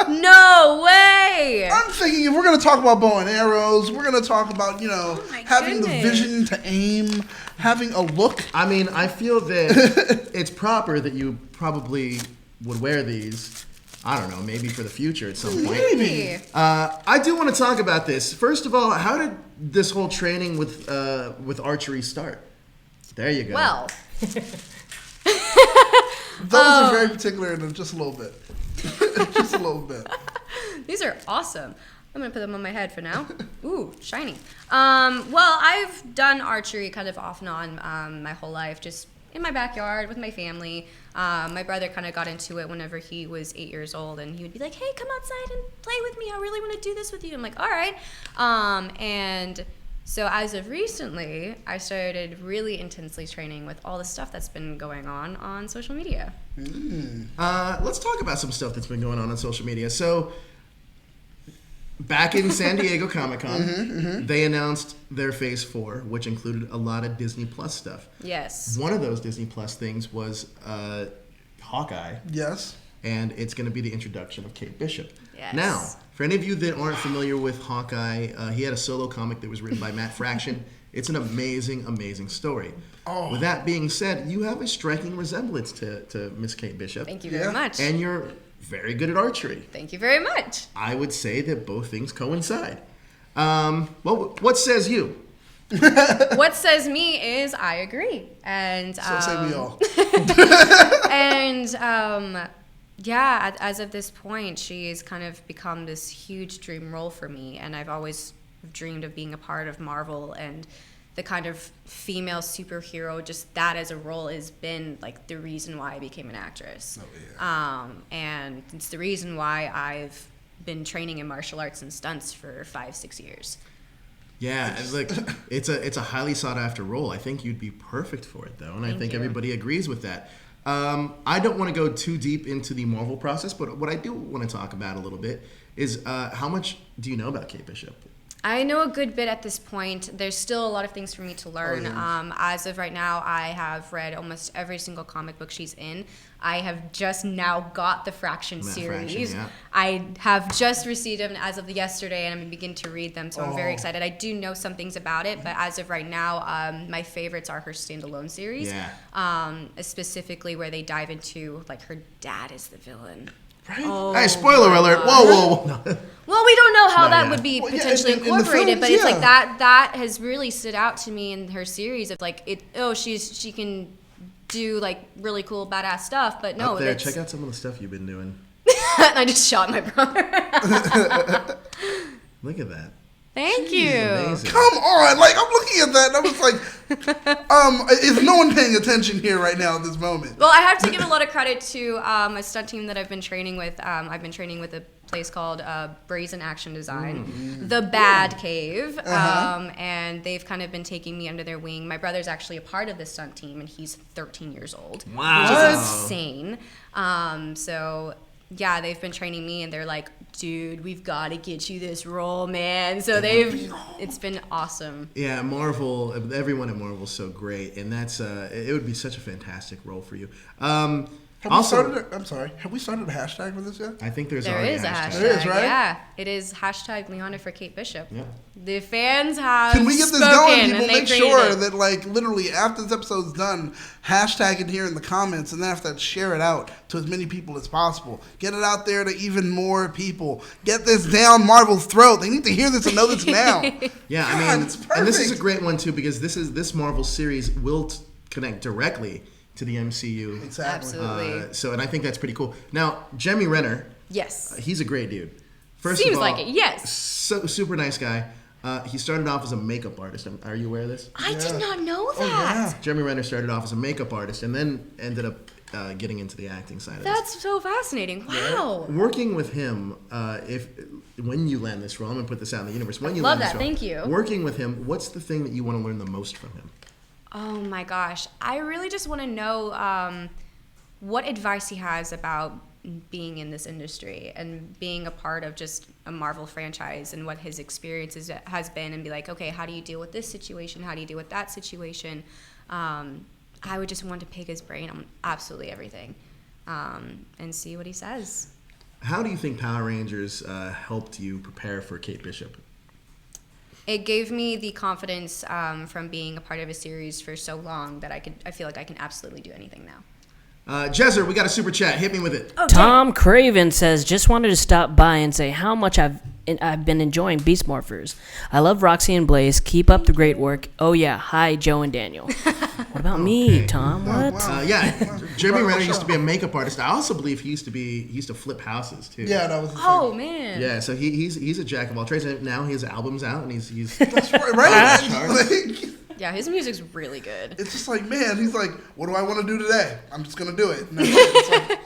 No way! I'm thinking if we're going to talk about bow and arrows, we're going to talk about, my having the goodness. vision to aim, having a look. I mean, I feel that it's proper that you probably would wear these. I don't know, maybe for the future at some point. Maybe. I do want to talk about this. First of all, how did this whole training with archery start? There you go. Well, Those are very particular in just a little bit. Just a little bit. these are awesome. I'm gonna put them on my head for now. Ooh, shiny. Well, I've done archery kind of off and on my whole life, just in my backyard with my family. My brother kind of got into it whenever he was 8 years old, and he would be like, hey, come outside and play with me. I really want to do this with you. I'm like, all right. And So as of recently, I started really intensely training with all the stuff that's been going on social media. Let's talk about some stuff that's been going on social media. So, back in San Diego Comic-Con, they announced their Phase 4, which included a lot of Disney Plus stuff. Yes. One of those Disney Plus things was Hawkeye. Yes. And it's going to be the introduction of Kate Bishop. Yes. Now, for any of you that aren't familiar with Hawkeye, he had a solo comic that was written by Matt Fraction. It's an amazing, amazing story. Oh. With that being said, you have a striking resemblance to Miss Kate Bishop. Thank you very much. And you're very good at archery. Thank you very much. I would say that both things coincide. Well, what says you? What says me is I agree. And So say we all. and yeah, as of this point, she's kind of become this huge dream role for me, and I've always dreamed of being a part of Marvel, and the kind of female superhero, just that as a role has been like the reason why I became an actress. Oh, yeah. And it's the reason why I've been training in martial arts and stunts for 5-6 years. Yeah, and look, it's a highly sought after role. I think you'd be perfect for it, though, and I Thank think you. everybody agrees with that. I don't want to go too deep into the Marvel process, but what I do want to talk about a little bit is how much do you know about Kate Bishop? I know a good bit at this point. There's still a lot of things for me to learn. yeah. As of right now, I have read almost every single comic book she's in. I have just now got the Fraction That series. Fraction, yeah. I have just received them as of yesterday, and I'm going to begin to read them, so I'm very Oh. excited. I do know some things about it, but as of right now, my favorites are her standalone series. Yeah. Specifically where they dive into, like, her dad is the villain. Right? Oh, Hey, spoiler alert! Whoa, whoa, whoa! No. well, we don't know how No, that yeah. would be Well, yeah, potentially in the incorporated, films, but it's like yeah. that has really stood out to me in her series of like she can do like really cool badass stuff, but no, Up there, that's check out some of the stuff you've been doing. I just shot my brother. Look at that. Thank you. Amazing. Come on, like I'm looking at that and I was like, is no one paying attention here right now at this moment? Well, I have to give a lot of credit to a stunt team that I've been training with. I've been training with a place called Brazen Action Design, the Bad Cave, and they've kind of been taking me under their wing. My brother's actually a part of this stunt team, and he's 13 years old, Wow. which What? is insane. So yeah, they've been training me, and they're like, dude, we've got to get you this role, man. So it's been awesome. Yeah, Marvel. Everyone at Marvel is so great, and that's it would be such a fantastic role for you. Have we started a hashtag for this yet? I think there's There already is a hashtag. There is, right? Yeah, it is hashtag Leona for Kate Bishop. Yeah. The fans have Can we get this spoken, going, and people? they Make created sure it. that, like, literally after this episode's done, hashtag it here in the comments, and then after that, share it out to as many people as possible. Get it out there to even more people. Get this down Marvel's throat. They need to hear this and know this now. Yeah, God, I mean, it's and this is a perfect. great one too because this Marvel series will connect directly to the MCU. Exactly. Absolutely. So, and I think that's pretty cool. Now, Jeremy Renner, Yes. he's a great dude. First Seems of all, like it, yes. so super nice guy. He started off as a makeup artist. Are you aware of this? I did not know Oh, that. yeah. Jeremy Renner started off as a makeup artist and then ended up getting into the acting side of this. That's so fascinating. Wow. Working with him, when you land this role, I'm gonna put this out in the universe. When you Love land this that, role, thank you. Working with him, what's the thing that you want to learn the most from him? Oh my gosh. I really just want to know what advice he has about being in this industry and being a part of just a Marvel franchise and what his experiences has been, and be like, okay, how do you deal with this situation? How do you deal with that situation? I would just want to pick his brain on absolutely everything and see what he says. How do you think Power Rangers helped you prepare for Kate Bishop? It gave me the confidence from being a part of a series for so long that I feel like I can absolutely do anything now. Jezzer, we got a super chat. Hit me with it. Oh, Tom Craven says, just wanted to stop by and say how much I've been enjoying Beast Morphers. I love Roxy and Blaze. Keep up the great work. Oh yeah, hi Joe and Daniel. What about me, Tom? What? Yeah, Jeremy Renner used to be a makeup artist. I also believe he used to flip houses too. Yeah, that was the Oh man. Yeah, so he's a jack of all trades. And now his album's out, and he's That's right, right? Like, Yeah, his music's really good. it's just like, man, he's like, what do I want to do today? I'm just going to do it. And it's like,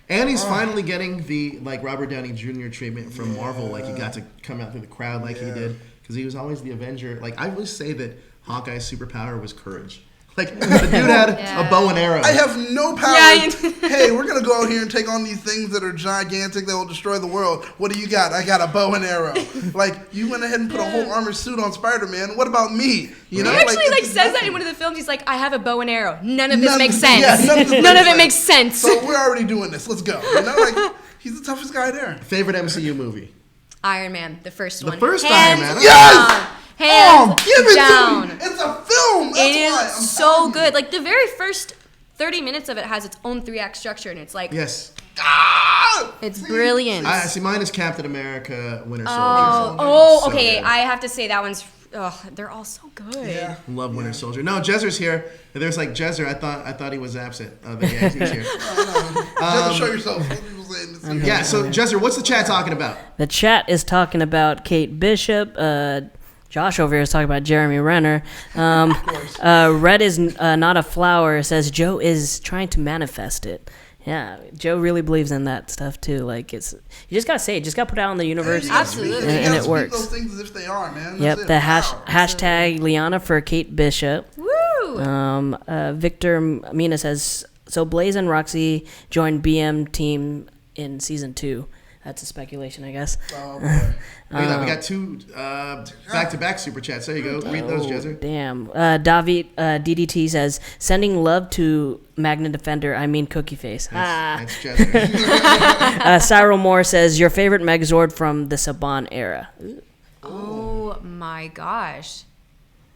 and he's finally getting the Robert Downey Jr. treatment from Marvel. Like he got to come out through the crowd like he did. because he was always the Avenger. Like, I would say that Hawkeye's superpower was courage. Like, the dude had a bow and arrow. I have no power. Yeah, Hey, we're going to go out here and take on these things that are gigantic that will destroy the world. What do you got? I got a bow and arrow. Like, you went ahead and put a whole armored suit on Spider-Man. What about me? You know, He actually it's says that nothing. in one of the films. He's like, I have a bow and arrow. None of this makes sense. Yeah, none of it makes sense. So we're already doing this. Let's go. You know, like, he's the toughest guy there. Favorite MCU movie? Iron Man, the first one. The first Hands Iron Man. Yes! Hands Give it down. to me. It's a film. That's It why. is I'm so telling you. good. Like the very first 30 minutes of it has its own 3-act structure, and it's like Yes. it's brilliant. I see. Mine is Captain America, Winter Soldier. Oh, okay. So good. I have to say that one's. They're all so good. Yeah. Love Winter Soldier. No, Jezzer's here. There's like Jezzer. I thought he was absent. But yeah, he's here. Just show yourself. What people saying this year. Yeah. So Jezzer, what's the chat talking about? The chat is talking about Kate Bishop. Josh over here is talking about Jeremy Renner. Red is not a flower. Says Joe is trying to manifest it. Yeah, Joe really believes in that stuff too. Like you just gotta say it. Just gotta put it out in the universe. Absolutely. and it Speak works. those things as if they are, man. Yep. That's The it. Wow. hashtag Liana for Kate Bishop. Woo! Victor Mina says so. Blaze and Roxy joined BM team in season 2. That's a speculation, I guess. Oh, boy. Look at that. We got 2 back-to-back super chats. There you go. Read those, Jezzer. Damn. David DDT says sending love to Magna Defender. I mean Cookie Face. That's Jezzer. Cyril Moore says your favorite Megazord from the Saban era. Oh my gosh,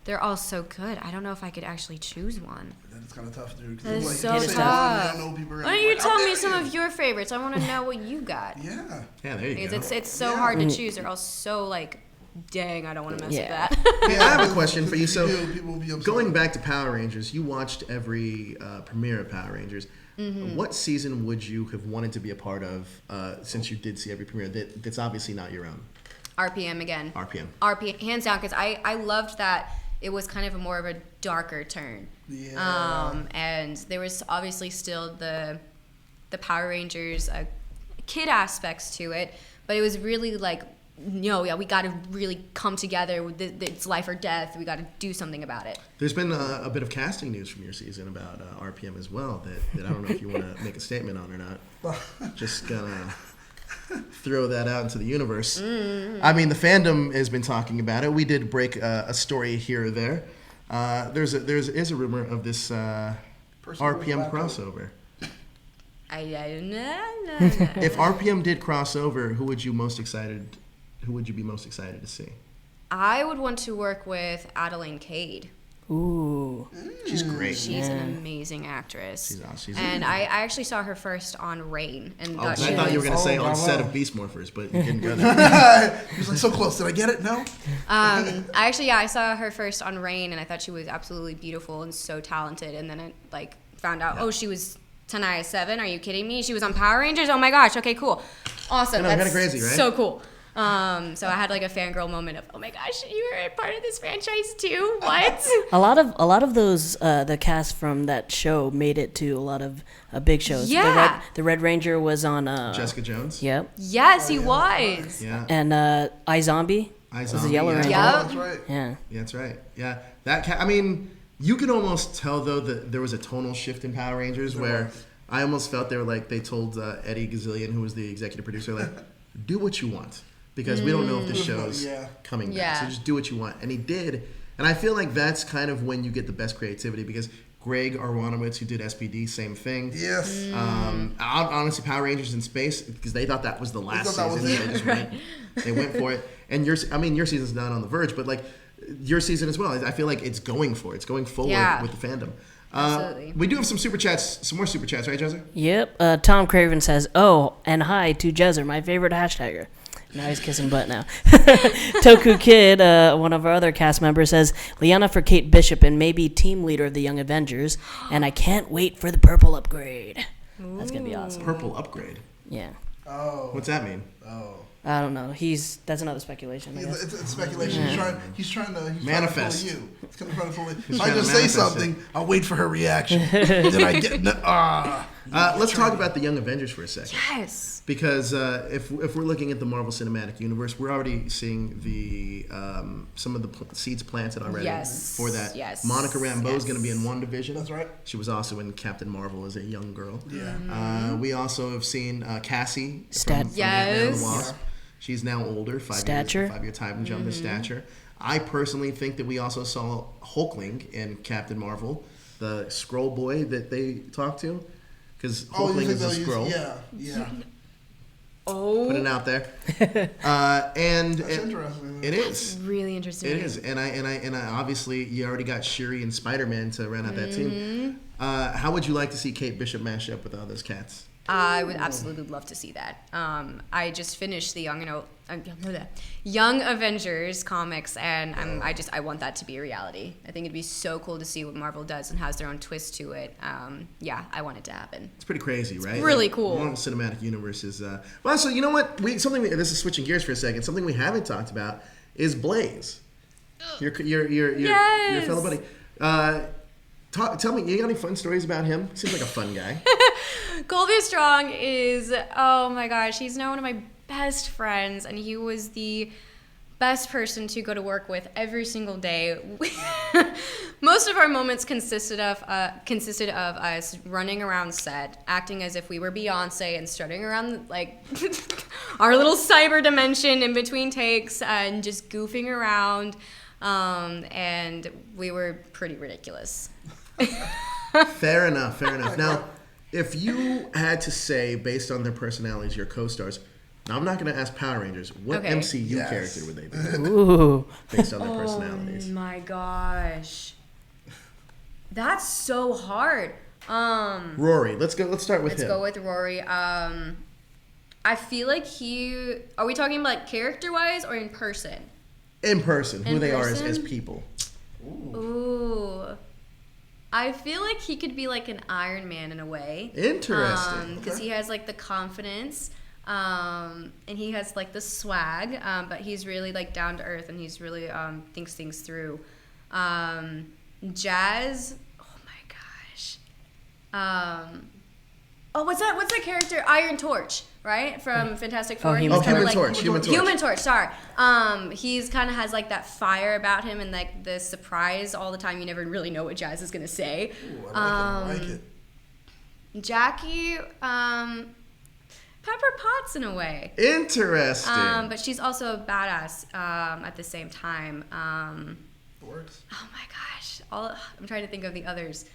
they're all so good. I don't know if I could actually choose one. That's kind of tough, dude. 'cause That is like, so you say tough. one, you don't know people are Why don't you like, tell "How me dare some you?" of your favorites? I want to know what you got. Yeah. Yeah, there you go. Because it's so hard to choose. They're all so like, dang, I don't want to mess Yeah. with that. Yeah, I have a question for you. So, People will be upset. going back to Power Rangers, you watched every premiere of Power Rangers. What season would you have wanted to be a part of, since you did see every premiere that's obviously not your own? RPM again. RPM. Hands down, because I loved that it was kind of a more of a darker turn. Yeah. And there was obviously still the Power Rangers kid aspects to it, but it was really like, no, yeah, we got to really come together. It's life or death. We got to do something about it. There's been a bit of casting news from your season about RPM as well that I don't know if you want to make a statement on or not. Just gonna throw that out into the universe. I mean, the fandom has been talking about it. We did break a story here or there. There is a rumor of this RPM crossover. I don't know. If RPM did crossover, who would you be most excited to see? I would want to work with Adeline Cade. Ooh. She's great. She's an amazing actress. She's awesome. And I actually saw her first on Rain. And I she thought you were was- going to say on bravo. set of Beast Morphers, but you didn't go there. He was like, so close. Did I get it? No? I saw her first on Rain, and I thought she was absolutely beautiful and so talented. And then I found out, she was Tanaya 7. Are you kidding me? She was on Power Rangers. Oh my gosh. Okay, cool, awesome. I know, That's kinda crazy, right? So cool. So I had like a fangirl moment of, oh my gosh, you were a part of this franchise too. What? A lot of those the cast from that show made it to a lot of big shows. Yeah. The Red Ranger was on Jessica Jones? Yep. Yes, he was. Yeah. And iZombie was the Yellow Ranger. Yeah. That's right. Yeah. Yeah, that's right. Yeah. I mean, you can almost tell, though, that there was a tonal shift in Power Rangers where I almost felt they told Eddie Gazillion, who was the executive producer, like, do what you want. Because we don't know if the show's coming back. Yeah. So just do what you want. And he did. And I feel like that's kind of when you get the best creativity because Greg Arwanowitz, who did SPD, same thing. Yes. Honestly, Power Rangers in Space, because they thought that was the last thought that season. was They went for it. And your season's not on the verge, but like your season as well. I feel like it's going for it. It's going forward with the fandom. Absolutely. We do have some more super chats, right, Jezzer? Yep. Tom Craven says, "Oh, and hi to Jezzer, my favorite hashtagger." Now he's kissing butt now. Toku Kid, one of our other cast members, says, Liana for Kate Bishop and maybe team leader of the Young Avengers. And I can't wait for the purple upgrade. That's going to be awesome. Purple upgrade. Yeah. Oh. What's that mean? Oh. I don't know. That's another speculation, I guess. It's speculation. He's trying to manifest. Trying to fool you. He's going to try to fool you. If He's I trying to just say manifest something, I'll wait for her reaction. Did I get... Let's talk about the Young Avengers for a second. Yes. Because if we're looking at the Marvel Cinematic Universe, we're already seeing the some of the seeds planted already for that. Yes. Monica Rambeau is going to be in WandaVision. That's right. She was also in Captain Marvel as a young girl. Yeah. We also have seen Cassie from Yes. Ant-Man and the Wasp. She's now older, 5-year time jump in stature. I personally think that we also saw Hulkling in Captain Marvel, the Skrull boy that they talked to. Because Hulkling is a Skrull. Yeah. Oh. Put it out there. And That's interesting. it is. Really interesting. It is. And I obviously you already got Shuri and Spider-Man to round out that team. How would you like to see Kate Bishop mash up with all those cats? I would absolutely love to see that. I just finished the Young Avengers comics, and I want that to be a reality. I think it'd be so cool to see what Marvel does and has their own twist to it. I want it to happen. It's pretty crazy, right? Really cool. Marvel Cinematic Universe is well. So you know what? This is switching gears for a second. Something we haven't talked about is Blaze. Your fellow buddy. Tell me, you got any fun stories about him? Seems like a fun guy. Colby Strong is, oh my gosh, he's now one of my best friends, and he was the best person to go to work with every single day. Most of our moments consisted of us running around set, acting as if we were Beyonce and strutting around like our little cyber dimension in between takes and just goofing around. And we were pretty ridiculous. Fair enough. Now, if you had to say, based on their personalities, your co-stars, now I'm not going to ask Power Rangers, what MCU character would they be? Ooh. Based on their personalities. Oh my gosh. That's so hard. Rory, let's start with him. Let's go with Rory. I feel like are we talking about character-wise or in person? In person, who In they are person? as people. Ooh. I feel like he could be like an Iron Man in a way. Interesting. Because he has like the confidence, and he has like the swag, but he's really like down to earth, and he's really thinks things through. Jazz, oh my gosh. What's that character? Iron Torch, right? From Fantastic Four. Human Torch. Human Torch, sorry. He's kind of has like that fire about him and like the surprise all the time. You never really know what Jazz is going to say. Ooh, I like it. Jackie, Pepper Potts in a way. Interesting. But she's also a badass at the same time. Works. Oh my gosh. I'm trying to think of the others.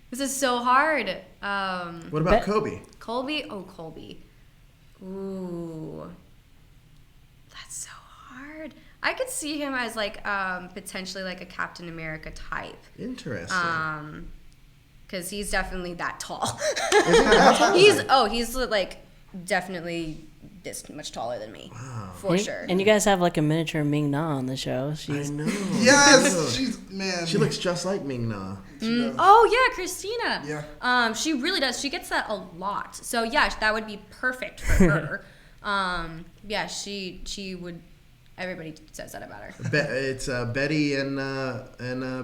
This is so hard. What about Kobe? Colby? Oh, Colby. Ooh. That's so hard. I could see him as like potentially like a Captain America type. Interesting. Because he's definitely that tall. Is he that tall? He's like definitely this much taller than me. Wow. For sure. And you guys have like a miniature Ming Na on the show. I know. Yes, She looks just like Ming Na. Oh yeah, Christina. Yeah. She really does. She gets that a lot. So yeah, that would be perfect for her. Yeah, she would. Everybody says that about her. It's Betty and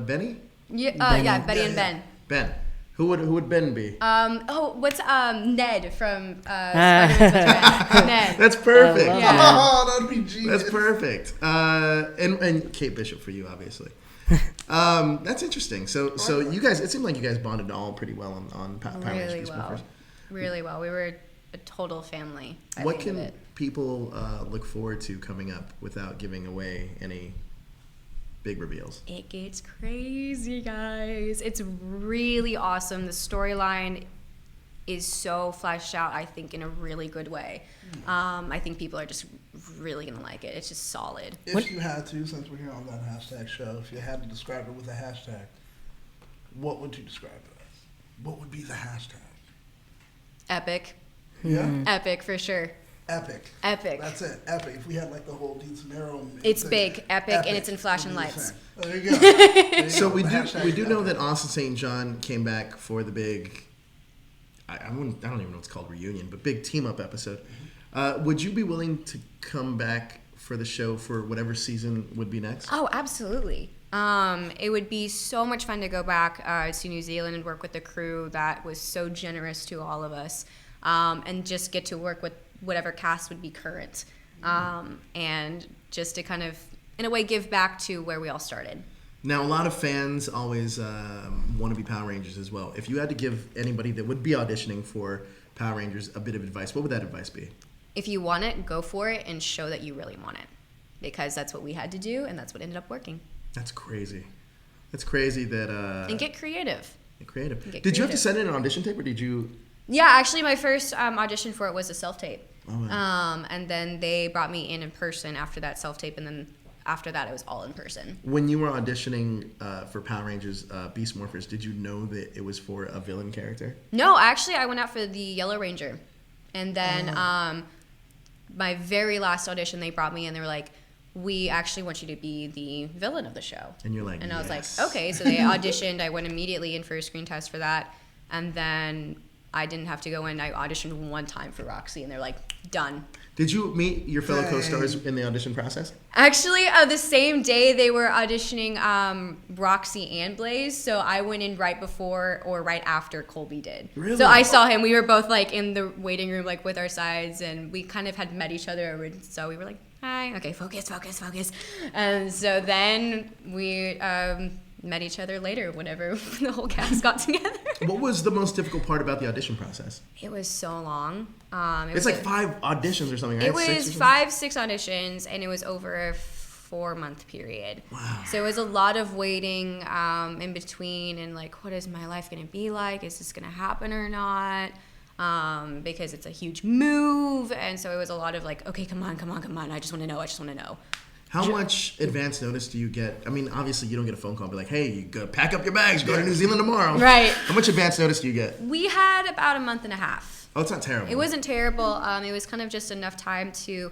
Benny. Yeah, Betty and Ben. Ben. Who would Ben be? What's Ned from Spider-Man's best friend? Ned. That's perfect. Yeah. Oh, that'd be genius. That's perfect. And Kate Bishop for you, obviously. That's interesting. So you guys, it seemed like you guys bonded all pretty well on Power Rangers Beast Morphers. Really well. We were a total family. What can people look forward to coming up without giving away any big reveals? It gets crazy, guys. It's really awesome. The storyline is so fleshed out, I think, in a really good way. I think people are just really going to like it. It's just solid. If you had to, since we're here on that hashtag show, if you had to describe it with a hashtag, what would you describe it as? What would be the hashtag? Epic. Yeah? Epic, for sure. Epic. Epic. That's it. Epic. If we had like the whole Dean Samaro. It's big, epic, and it's in flashing would be the lights. same. Oh, there you go. There you So go. we The do hashtag know epic. that Austin St. John came back for the big. I don't even know what's called reunion, but big team up episode. Would you be willing to come back for the show for whatever season would be next? Oh, absolutely. It would be so much fun to go back to New Zealand and work with the crew that was so generous to all of us, and just get to work with whatever cast would be current, and just to kind of, in a way, give back to where we all started. Now, a lot of fans always want to be Power Rangers as well. If you had to give anybody that would be auditioning for Power Rangers a bit of advice, what would that advice be? If you want it, go for it and show that you really want it, because that's what we had to do, and that's what ended up working. That's crazy. That's crazy that... And get creative. Did you have to send in an audition tape, or did you... Yeah, actually, my first audition for it was a self-tape. Oh, wow. And then they brought me in person after that self-tape, and then after that, it was all in person. When you were auditioning for Power Rangers Beast Morphers, did you know that it was for a villain character? No, actually, I went out for the Yellow Ranger. And then my very last audition, they brought me in. They were like, we actually want you to be the villain of the show. And you're like, and I was yes. like, okay. So they auditioned. I went immediately in for a screen test for that. And then I didn't have to go in. I auditioned one time for Roxy, and they're like, done. Did you meet your fellow co-stars in the audition process? Actually, the same day they were auditioning Roxy and Blaze, so I went in right before or right after Colby did. Really? So I saw him. We were both like in the waiting room, like with our sides, and we kind of had met each other. So we were like, hi, okay, focus. And so then we met each other later whenever the whole cast got together. What was the most difficult part about the audition process? It was so long. It's like 5 auditions or something, right? It was 6 auditions, and it was over a 4-month period. Wow. So it was a lot of waiting in between, and like, what is my life going to be like? Is this going to happen or not? Because it's a huge move, and so it was a lot of like, okay, come on. I just want to know. How much advance notice do you get? I mean, obviously you don't get a phone call and be like, hey, you go pack up your bags, go to New Zealand tomorrow. Right. How much advance notice do you get? We had about a month and a half. Oh, it's not terrible. It wasn't terrible. It was kind of just enough time to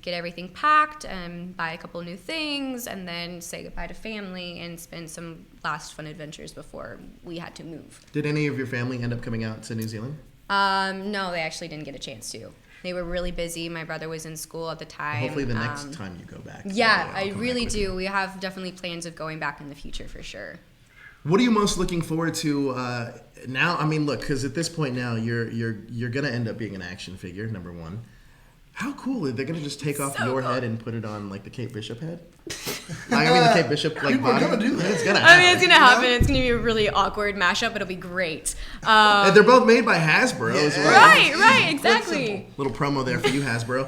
get everything packed and buy a couple new things, and then say goodbye to family and spend some last fun adventures before we had to move. Did any of your family end up coming out to New Zealand? No, they actually didn't get a chance to. They were really busy. My brother was in school at the time. Hopefully the next time you go back. Yeah, I really do. We have definitely plans of going back in the future for sure. What are you most looking forward to now? I mean, look, because at this point now, you're gonna end up being an action figure, number one. How cool is they're gonna just take off your head and put it on like the Kate Bishop head? I mean the Kate Bishop like People are body. gonna do that. It's gonna happen. I mean, it's gonna happen. It's gonna be a really awkward mashup. It'll be great. And they're both made by Hasbro as well. Right, exactly. Little promo there for you, Hasbro.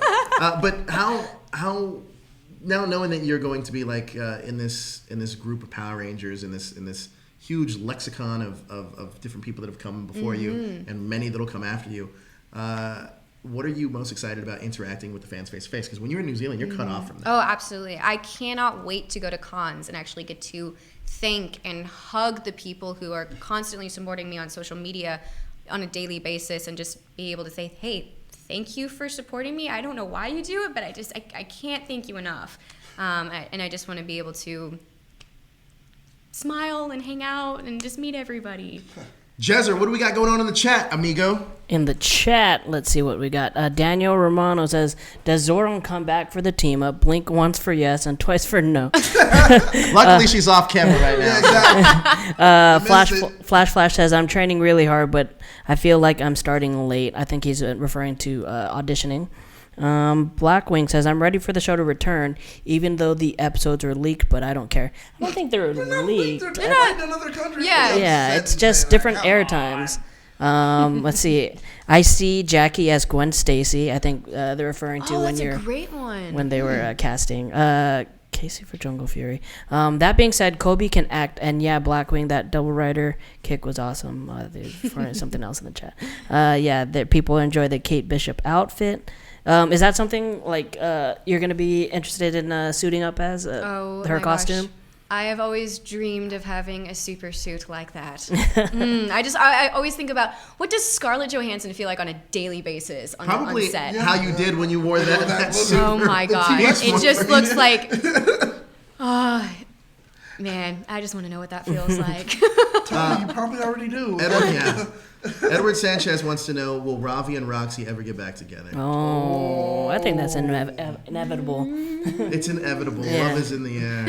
But how now knowing that you're going to be like in this group of Power Rangers in this huge lexicon of different people that have come before you and many that'll come after you. What are you most excited about interacting with the fans face to face? Because when you're in New Zealand, you're cut off from that. Oh, absolutely. I cannot wait to go to cons and actually get to thank and hug the people who are constantly supporting me on social media on a daily basis, and just be able to say, hey, thank you for supporting me. I don't know why you do it, but I can't thank you enough. And I just want to be able to smile and hang out and just meet everybody. Jezzer, what do we got going on in the chat, amigo? In the chat, let's see what we got. Daniel Romano says, does Zordon come back for the team up? Blink once for yes and twice for no. Luckily, she's off camera right now. Exactly. Flash says, I'm training really hard, but I feel like I'm starting late. I think he's referring to auditioning. Blackwing says, I'm ready for the show to return, even though the episodes are leaked, but I don't care. I don't think they're leaked. They're not in another country. Yeah, it's just different air times. Let's see. I see Jackie as Gwen Stacy. I think they're referring to That's a great one. when they were casting. Casey for Jungle Fury. That being said, Kobe can act, and yeah, Blackwing, that double rider kick was awesome. There's something else in the chat. Yeah, people enjoy the Kate Bishop outfit. Is that something like you're going to be interested in suiting up as her costume? Gosh. I have always dreamed of having a super suit like that. I always think about, what does Scarlett Johansson feel like on a daily basis on set? How you did when you wore that suit. Oh my god. It just looks like, oh, man, I just want to know what that feels like. You probably already do. Edward Sanchez wants to know, will Ravi and Roxy ever get back together? Oh, I think that's inevitable. It's inevitable. Yeah. Love is in the air.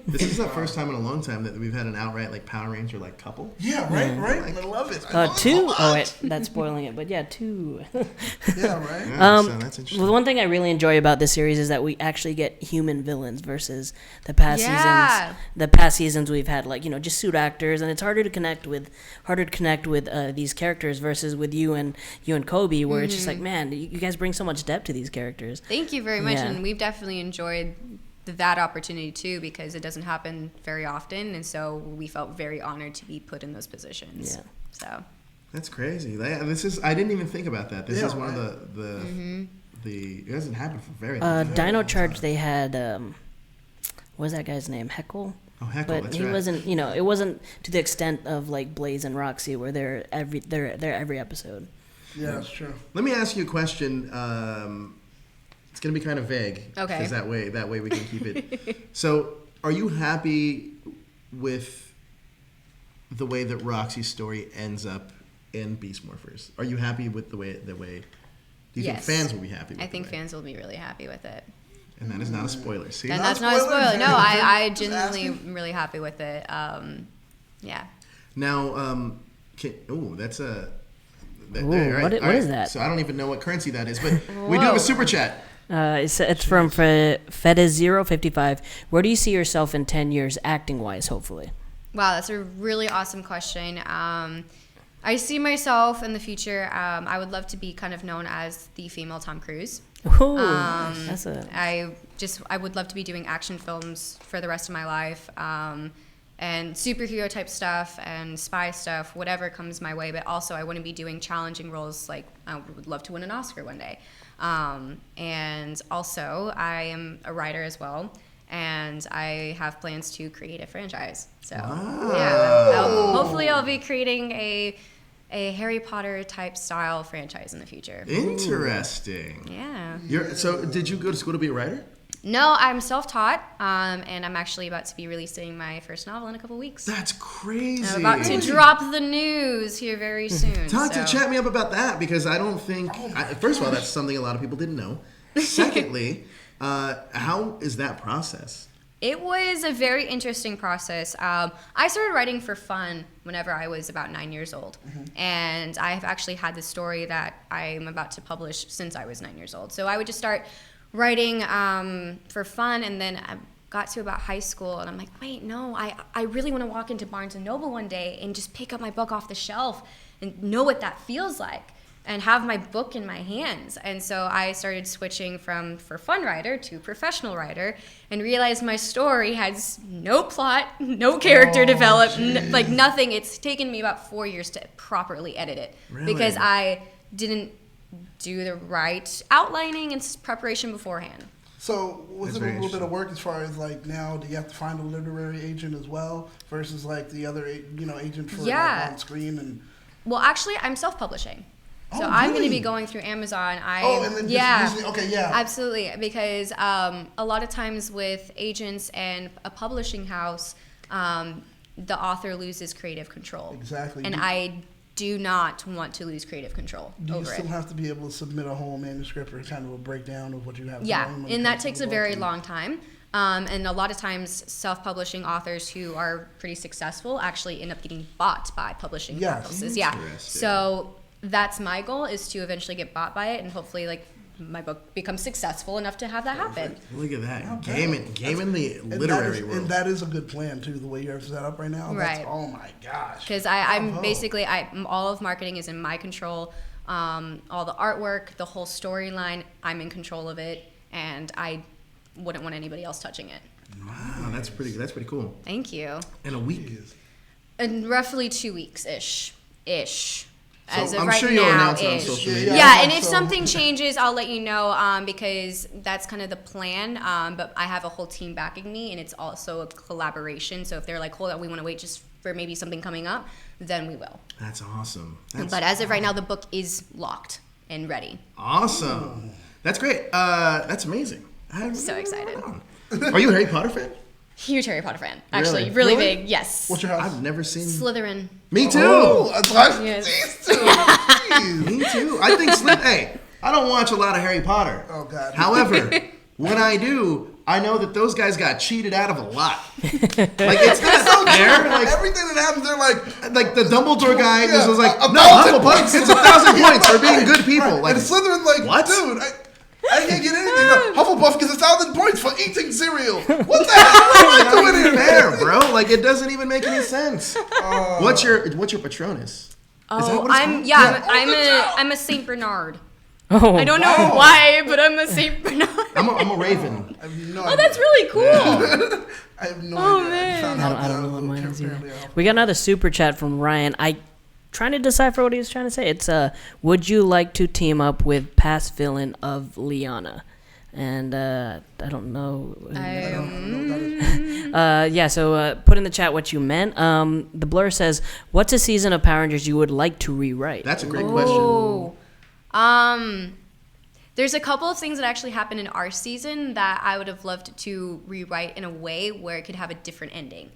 This is the first time in a long time that we've had an outright like Power Ranger like couple. Yeah, right. I love it. I love it Two. so Oh much. wait, that's spoiling it. But yeah, two. Yeah, right. Yeah, so that's interesting. Well, the one thing I really enjoy about this series is that we actually get human villains versus the past Yeah. seasons. The past seasons we've had just suit actors, and it's harder to connect with these characters versus with you and Kobe, where it's just like, man, you guys bring so much depth to these characters. Thank you very much, Yeah. and we've definitely enjoyed that opportunity too, because it doesn't happen very often, and so we felt very honored to be put in those positions. Yeah. So That's crazy. I didn't even think about that. This Yeah, is one right. of the it hasn't happened for very long. Dino Charge, they had what was that guy's name? Heckle. Oh, Heckle, But that's he right. wasn't, it wasn't to the extent of like Blaze and Roxy, where they're every episode. Yeah, that's true. Let me ask you a question. It's going to be kind of vague. Okay. Because that way we can keep it. So, are you happy with the way that Roxy's story ends up in Beast Morphers? Are you happy with the way? Do you Yes. think fans will be happy with I think the way? fans will be really happy with it. And that is not a spoiler. See? And Not that's not a spoilers, spoiler. No, man. I Just genuinely asking. am really happy with it. Yeah. Now, that's a... Ooh, all what all is that? So I don't even know what currency that is, but we do have a Whoa. super chat. It's from Fedez055. Where do you see yourself in 10 years, acting wise? Hopefully. Wow, that's a really awesome question. I see myself in the future. I would love to be kind of known as the female Tom Cruise. Ooh, that's a. I would love to be doing action films for the rest of my life, and superhero type stuff and spy stuff, whatever comes my way. But also, I want to be doing challenging roles. Like I would love to win an Oscar one day. And also, I am a writer as well, and I have plans to create a franchise. So hopefully, I'll be creating a Harry Potter type style franchise in the future. Interesting. Yeah. So did you go to school to be a writer? No, I'm self-taught, and I'm actually about to be releasing my first novel in a couple weeks. That's crazy. I'm about to drop the news here very soon. Chat me up about that, because I don't think. First of all, that's something a lot of people didn't know. Secondly, how is that process? It was a very interesting process. I started writing for fun whenever I was about 9 years old. And I've actually had this story that I'm about to publish since I was 9 years old. So I would just start writing for fun, and then I got to about high school, and I'm like, wait, no, I really want to walk into Barnes & Noble one day and just pick up my book off the shelf and know what that feels like, and have my book in my hands. And so I started switching from for fun writer to professional writer, and realized my story has no plot, no character development, like nothing. It's taken me about 4 years to properly edit it. Really? Because I didn't do the right outlining and preparation beforehand. So was That's it a very little bit of work as far as like now? Do you have to find a literary agent as well versus like the other agent for like, on screen and? Well, actually, I'm self-publishing. So Oh, I'm going to really? be going through Amazon. And then just using, okay, yeah. Absolutely, because a lot of times with agents and a publishing house, the author loses creative control. Exactly. And I do not want to lose creative control Do you over still it. have to be able to submit a whole manuscript or kind of a breakdown of what you have? Yeah, going when it and that comes to takes the a book very and- long time. And a lot of times, self-publishing authors who are pretty successful actually end up getting bought by publishing Yes. houses. Yeah. Interesting. So that's my goal, is to eventually get bought by it, and hopefully, like, my book becomes successful enough to have that happen. Look at that. Okay. Game in the And that literary is- world. And that is a good plan too. The way you're set up right now. Right. That's, oh my gosh. Because I'm Bravo. basically, all of marketing is in my control. All the artwork, the whole storyline, I'm in control of it, and I wouldn't want anybody else touching it. Wow, that's pretty cool. Thank you. In a week. In roughly 2 weeks-ish. So As of I'm right sure you'll now, announce it on ish. social Yeah, media. Yeah, and if so- something changes, I'll let you know, because that's kind of the plan. But I have a whole team backing me, and it's also a collaboration. So if they're like, hold on, we want to wait just for maybe something coming up, then we will. That's awesome. But as of right now, the book is locked and ready. Awesome. That's great. That's amazing. I'm so excited. Are you a Harry Potter fan? Huge Harry Potter fan. Actually, Really? really big. Yes. What's your house? I've never seen. Slytherin. Me too. Oh, that's what Yes. these two. Jeez. Me too. I think Hey, I don't watch a lot of Harry Potter. Oh, God. However, when I do, I know that those guys got cheated out of a lot. Like, it's not so fair. Like, everything that happens, they're like the Dumbledore guy just was like, a no, thousand Hufflepuff, it's 1,000 points for being good people. Right. Like, and Slytherin's like, what? dude, I can't get anything. Hufflepuff gets 1,000 points for eating cereal. What the hell am I doing here? Fair, bro. Like, it doesn't even make any sense. What's your Patronus? Is that what it's called? I'm a Saint Bernard. Oh, I don't know why, but I'm a Saint Bernard. I'm a Raven. I have no Oh, idea. that's really cool. I have no Oh, idea. man. Found I out don't, I that don't know I what was mine is either. apparently a- We got another super chat from Ryan. Trying to decipher what he was trying to say. It's would you like to team up with past villain of Liana? And I don't know. So put in the chat what you meant. The Blur says, "What's a season of Power Rangers you would like to rewrite?" That's a great question. Oh, there's a couple of things that actually happened in our season that I would have loved to rewrite in a way where it could have a different ending,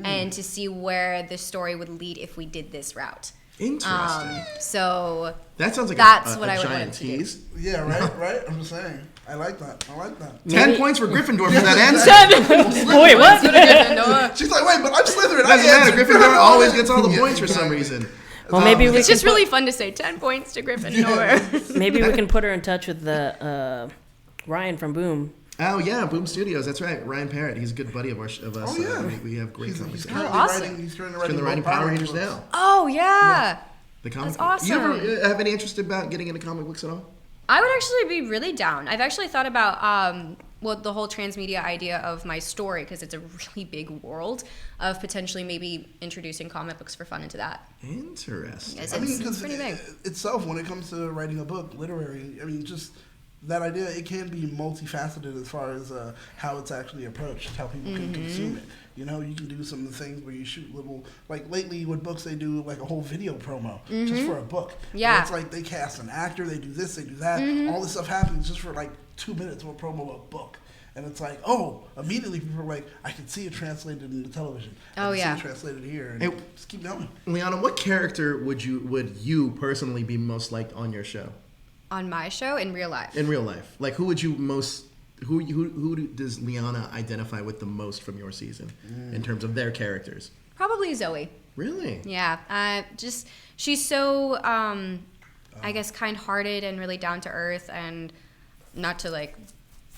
and to see where the story would lead if we did this route. Interesting. So That sounds like that's a what I would giant want to do. tease. Yeah, right. I'm just saying. I like that. 10 points for Gryffindor for that answer. Wait, what? She's like, wait, but I'm Slytherin. Doesn't matter. Gryffindor always gets all the points for some reason. Well, maybe we It's can just really fun to say 10 points to Gryffindor. maybe we can put her in touch with the Ryan from Boom. Oh yeah, Boom Studios. That's right. Ryan Parrott. He's a good buddy of us. Oh, yeah. We have great He's conversations. currently awesome. writing. He's currently He's writing Power both Rangers books. now. Oh yeah. The comic. That's You awesome. ever have any interest about getting into comic books at all? I would actually be really down. I've actually thought about the whole transmedia idea of my story, because it's a really big world, of potentially maybe introducing comic books for fun into that. Interesting. Yes, I mean, it's because pretty big. itself, when it comes to writing a book, literary, I mean, just that idea, it can be multifaceted as far as how it's actually approached, how people can consume it. You know, you can do some of the things where you shoot little, like lately with books, they do like a whole video promo just for a book. Yeah. Where it's like they cast an actor, they do this, they do that. All this stuff happens just for like 2 minutes of a promo of a book. And it's like, oh, immediately people are like, I can see it translated into television. I Oh, can yeah. see it translated here. And Hey, just keep going. Liana, what character would you personally be most liked on your show On my show, in real life. in real life? Like, who would you most? Who does Liana identify with the most from your season in terms of their characters? Probably Zoe. Really? Yeah. She's so, I guess, kind-hearted and really down to earth, and not to like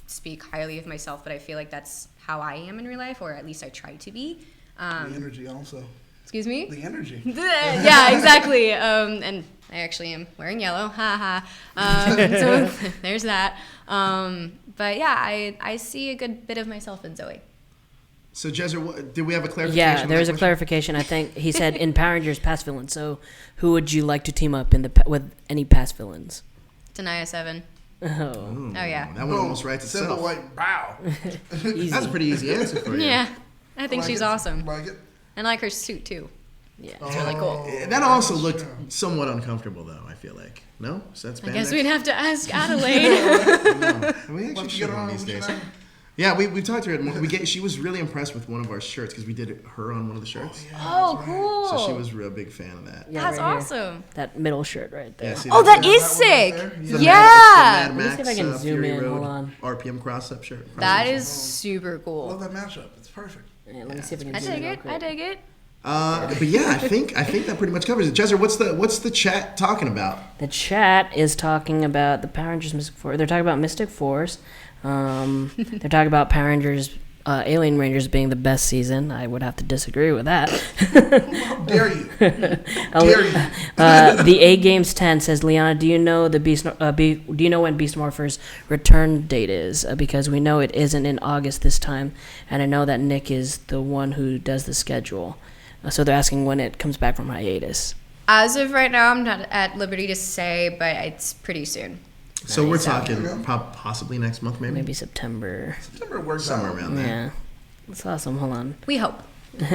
speak highly of myself, but I feel like that's how I am in real life, or at least I try to be. The energy also. Excuse me? The energy. Yeah, exactly. And I actually am wearing yellow. Ha ha. So there's that. But yeah, I see a good bit of myself in Zoe. So, Jezzer, do we have a clarification? Yeah, on there that is a question? clarification. I think he said in Power Rangers past villains. So, who would you like to team up with any past villains? Tanaya 7. Oh, Ooh, yeah. That one almost writes Simple itself. like bow. easy. That's a pretty easy answer for you. Yeah, I think Like she's it. awesome. Like it. And I like her suit too. Yeah. It's really cool. That also looked somewhat uncomfortable, though, I feel like. No? So that's I guess we'd have to ask Adelaide. We actually Let's should get one on of these with days. that. Yeah, we talked to her. She was really impressed with one of our shirts because we did her on one of the shirts. Oh, cool. So she was a real big fan of that. Yeah, That's right here. awesome. That middle shirt right there. Yeah, see Oh, that is That one sick. right there? It's the Yeah. Mad Let me see if I Max, can zoom Fury in. Road Hold on. RPM cross-up shirt. That is super Love cool. that matchup. It's perfect. Yeah, let me see if I can I zoom in dig real it. quick. I dig it. But yeah, I think that pretty much covers it. Jezzer, what's the chat talking about? The chat is talking about the Power Rangers Mystic Force. They're talking about Mystic Force. They're talking about Power Rangers, Alien Rangers being the best season. I would have to disagree with that. How dare you? Dare you? The A Games 10 says, Liana, do you know do you know when Beast Morphers' return date is? Because we know it isn't in August this time, and I know that Nick is the one who does the schedule. So they're asking when it comes back from hiatus. As of right now, I'm not at liberty to say, but it's pretty soon. So we're talking possibly next month, maybe? Maybe September. September works Somewhere out. around there. Yeah. That's awesome. Hold on. We hope.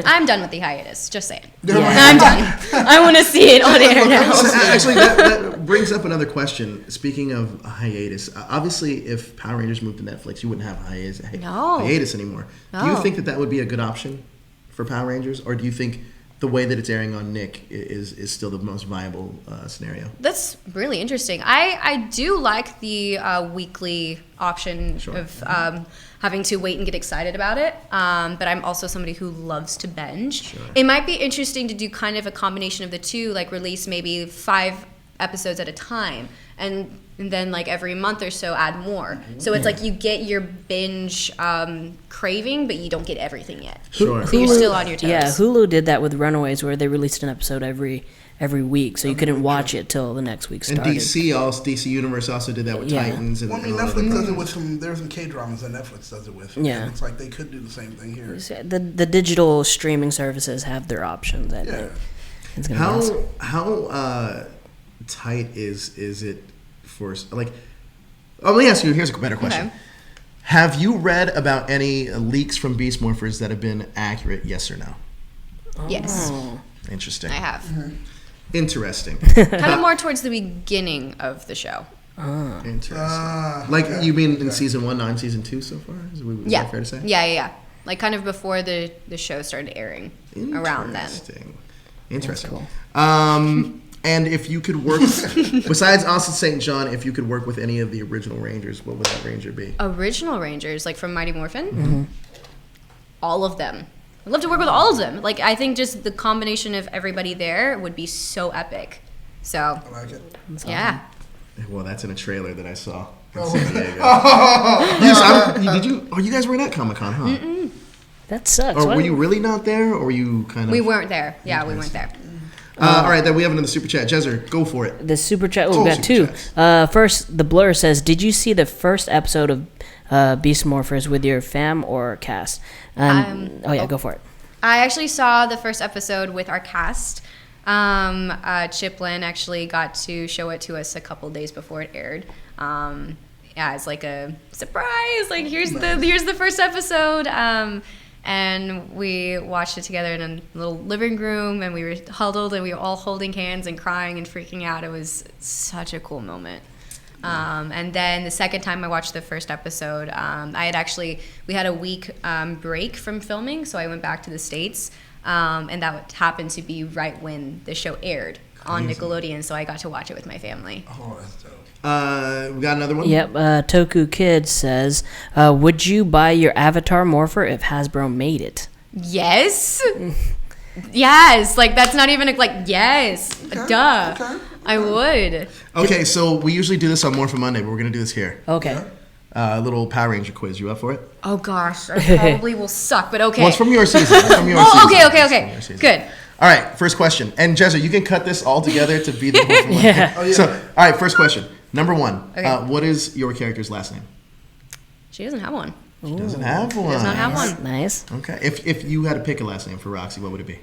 I'm done with the hiatus. Just saying. Yeah. I'm done. I want to see it on air now. Actually, that brings up another question. Speaking of hiatus, obviously, if Power Rangers moved to Netflix, you wouldn't have hiatus No. anymore. Do you No. think that would be a good option for Power Rangers, or do you think the way that it's airing on Nick is still the most viable scenario. That's really interesting. I do like the weekly option of having to wait and get excited about it. But I'm also somebody who loves to binge. Sure. It might be interesting to do kind of a combination of the two, like release maybe 5 episodes at a time, and then like every month or so add more. So it's like you get your binge craving, but you don't get everything yet. Sure. So you're still on your toes. Yeah, Hulu did that with Runaways, where they released an episode every week, so you couldn't watch it till the next week started. And DC Universe also did that with Yeah. Titans. And, Well, I mean, and all Netflix that. does it with some. There's some K-dramas that Netflix does it with. Yeah. And it's like they could do the same thing here. The digital streaming services have their options. I Yeah. think. It's gonna be awesome. How tight is it for like? Oh, let me ask you. Here's a better question. Okay. Have you read about any leaks from Beast Morphers that have been accurate? Yes or no? Yes, Interesting. I have. Interesting. Kind of more towards the beginning of the show. Interesting. Like you mean in season 1, not in season 2 so far? Is that fair to say? Yeah. Like kind of before the show started airing, around then. Interesting. Cool. And if you could work, besides Austin St. John, if you could work with any of the original Rangers, what would that Ranger be? Original Rangers, like from Mighty Morphin? All of them. I'd love to work with all of them. Like, I think just the combination of everybody there would be so epic. So, I like it. yeah. Well, that's in a trailer that I saw in San Diego. Yes, you guys were at Comic-Con, huh? That sucks. Or Why- were you really not there, or were you kind of... We weren't there. Yeah, we weren't there. all right, then we have another super chat. Jezzer, go for it. The super chat. Oh, we got super 2. chats. First, the Blur says, "Did you see the first episode of Beast Morphers with your fam or cast?" Go for it. I actually saw the first episode with our cast. Chip Lynn actually got to show it to us a couple days before it aired. It's like a surprise. Like here's the first episode. And we watched it together in a little living room, and we were huddled, and we were all holding hands and crying and freaking out. It was such a cool moment. And then the second time I watched the first episode, we had a week break from filming, so I went back to the States, and that happened to be right when the show aired on Nickelodeon, so I got to watch it with my family. Oh, that's dope. We got another one? Yep. Toku Kid says, "Would you buy your Avatar Morpher if Hasbro made it?" Yes. Yes. Like, that's not even yes. Duh. Okay. I would. Okay, so we usually do this on Morphin Monday, but we're going to do this here. Okay. A little Power Ranger quiz. You up for it? Oh, gosh. I probably will suck, but okay. Well, it's from your season. It's from your Oh, season. okay. It's from your season. Good. All right, first question. And Jezzer, you can cut this all together to be the Morphin Monday. Yeah. Oh, yeah. So, all right, first question. Number 1. Okay. What is your character's last name? She doesn't have one. She doesn't have one. Does not have one. Nice. Okay. If you had to pick a last name for Roxy, what would it be?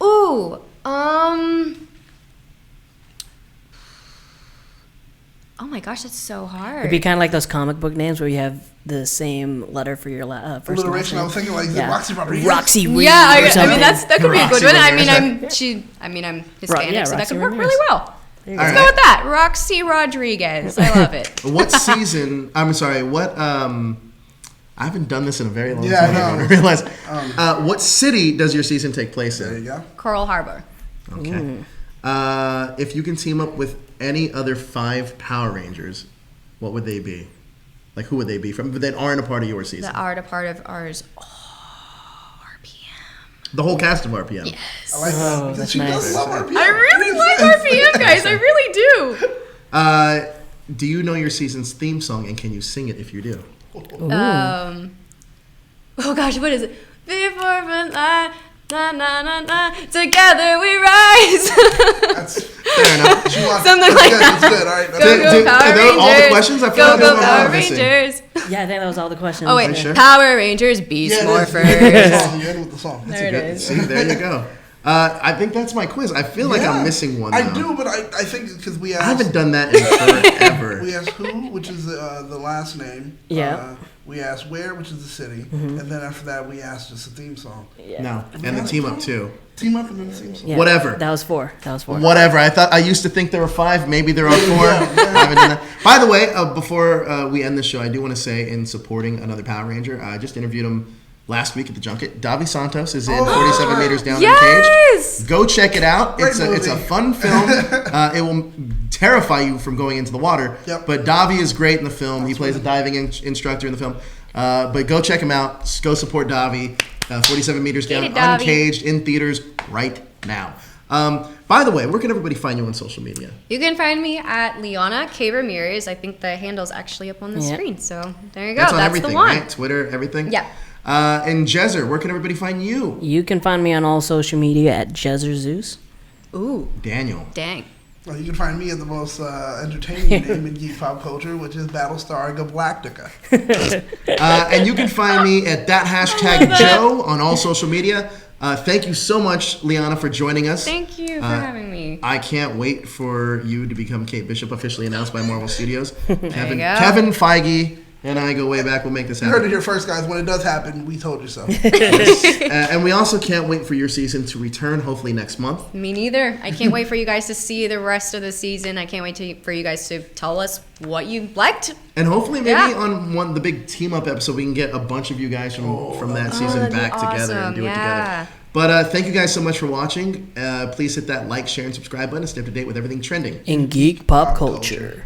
Ooh. Oh my gosh, that's so hard. It'd be kind of like those comic book names where you have the same letter for your first and last Alliteration. I was name. thinking like Yeah. Roxy Rodriguez. Roxy Reed. Yeah, or I mean something. that could be a good Roxy one. I'm Hispanic, yeah, so that Roxy could work Ramirez. really well. All Let's right. go with that. Roxy Rodriguez. I love it. What season? I'm sorry. What? I haven't done this in a very long Yeah, I time. know. I realize. What city does your season take place There you in? go. Coral Harbor. Okay. If you can team up with any other 5 Power Rangers, what would they be? Like, who would they be from that aren't a part of your season? That are a part of ours. Oh, RPM. The whole cast of RPM. Yes. I like that. Oh, Because that's she nice. does love RPM. I really like RPM, guys. I really do. Do you know your season's theme song, and can you sing it if you do? Oh gosh, what is it? Before the light, na na na na, together we rise. That's Fair enough. Something like that. That's good. All right. Go That's go Did- Power are those Rangers. all the questions? I feel Go like go there's one Power more missing. Rangers. Yeah, I think that was all the questions. Oh wait, sure? Power Rangers, Beast Yeah, it is. Morphers. You end with the song. There it is. See, there you go. I think that's my quiz. I feel like I'm missing one. I now. do, but I think because we I asked. haven't done that in forever. We asked who, which is the last name. Yeah. We asked where, which is the city, and then after that we asked just a theme song. Yeah. No, and the team up too. Team up and then the theme song. Yeah, Whatever. That was 4. Whatever. I used to think there were 5. Maybe there are 4. I haven't done that. By the way, before we end the show, I do want to say, in supporting another Power Ranger, I just interviewed him last week at the junket. Davi Santos is in 47 Meters Down Yes! Uncaged. Go check it out. Great It's a movie. fun film. It will terrify you from going into the water. Yep. But Davi is great in the film. He plays a diving instructor in the film. But go check him out. Go support Davi. 47 Meters Down Get it, Davi. Uncaged in theaters right now. By the way, where can everybody find you on social media? You can find me at Liana K. Ramirez. I think the handle's actually up on the Yep. screen. So there you go. That's on That's everything, the one. right? Twitter, everything? Yeah. And Jezer, where can everybody find you? You can find me on all social media at Jezer Zeus. Ooh, Daniel. dang. Well, you can find me at the most entertaining name in geek pop culture, which is Battlestar Galactica. And you can find me at that hashtag Joe on all social media. Thank you so much, Liana, for joining us. Thank you for having me. I can't wait for you to become Kate Bishop, officially announced by Marvel Studios. Kevin go. Feige and I go way back. We'll make this You heard it happen. here first, guys. When it does happen, we told you so. And we also can't wait for your season to return, hopefully next month. Me neither. I can't wait for you guys to see the rest of the season. I can't wait for you guys to tell us what you liked. And hopefully maybe Yeah. on the big team up episode, we can get a bunch of you guys from that season that'd be back together and awesome. do it Yeah. together. But thank you guys so much for watching. Please hit that like, share, and subscribe button to stay up to date with everything trending. In geek pop culture.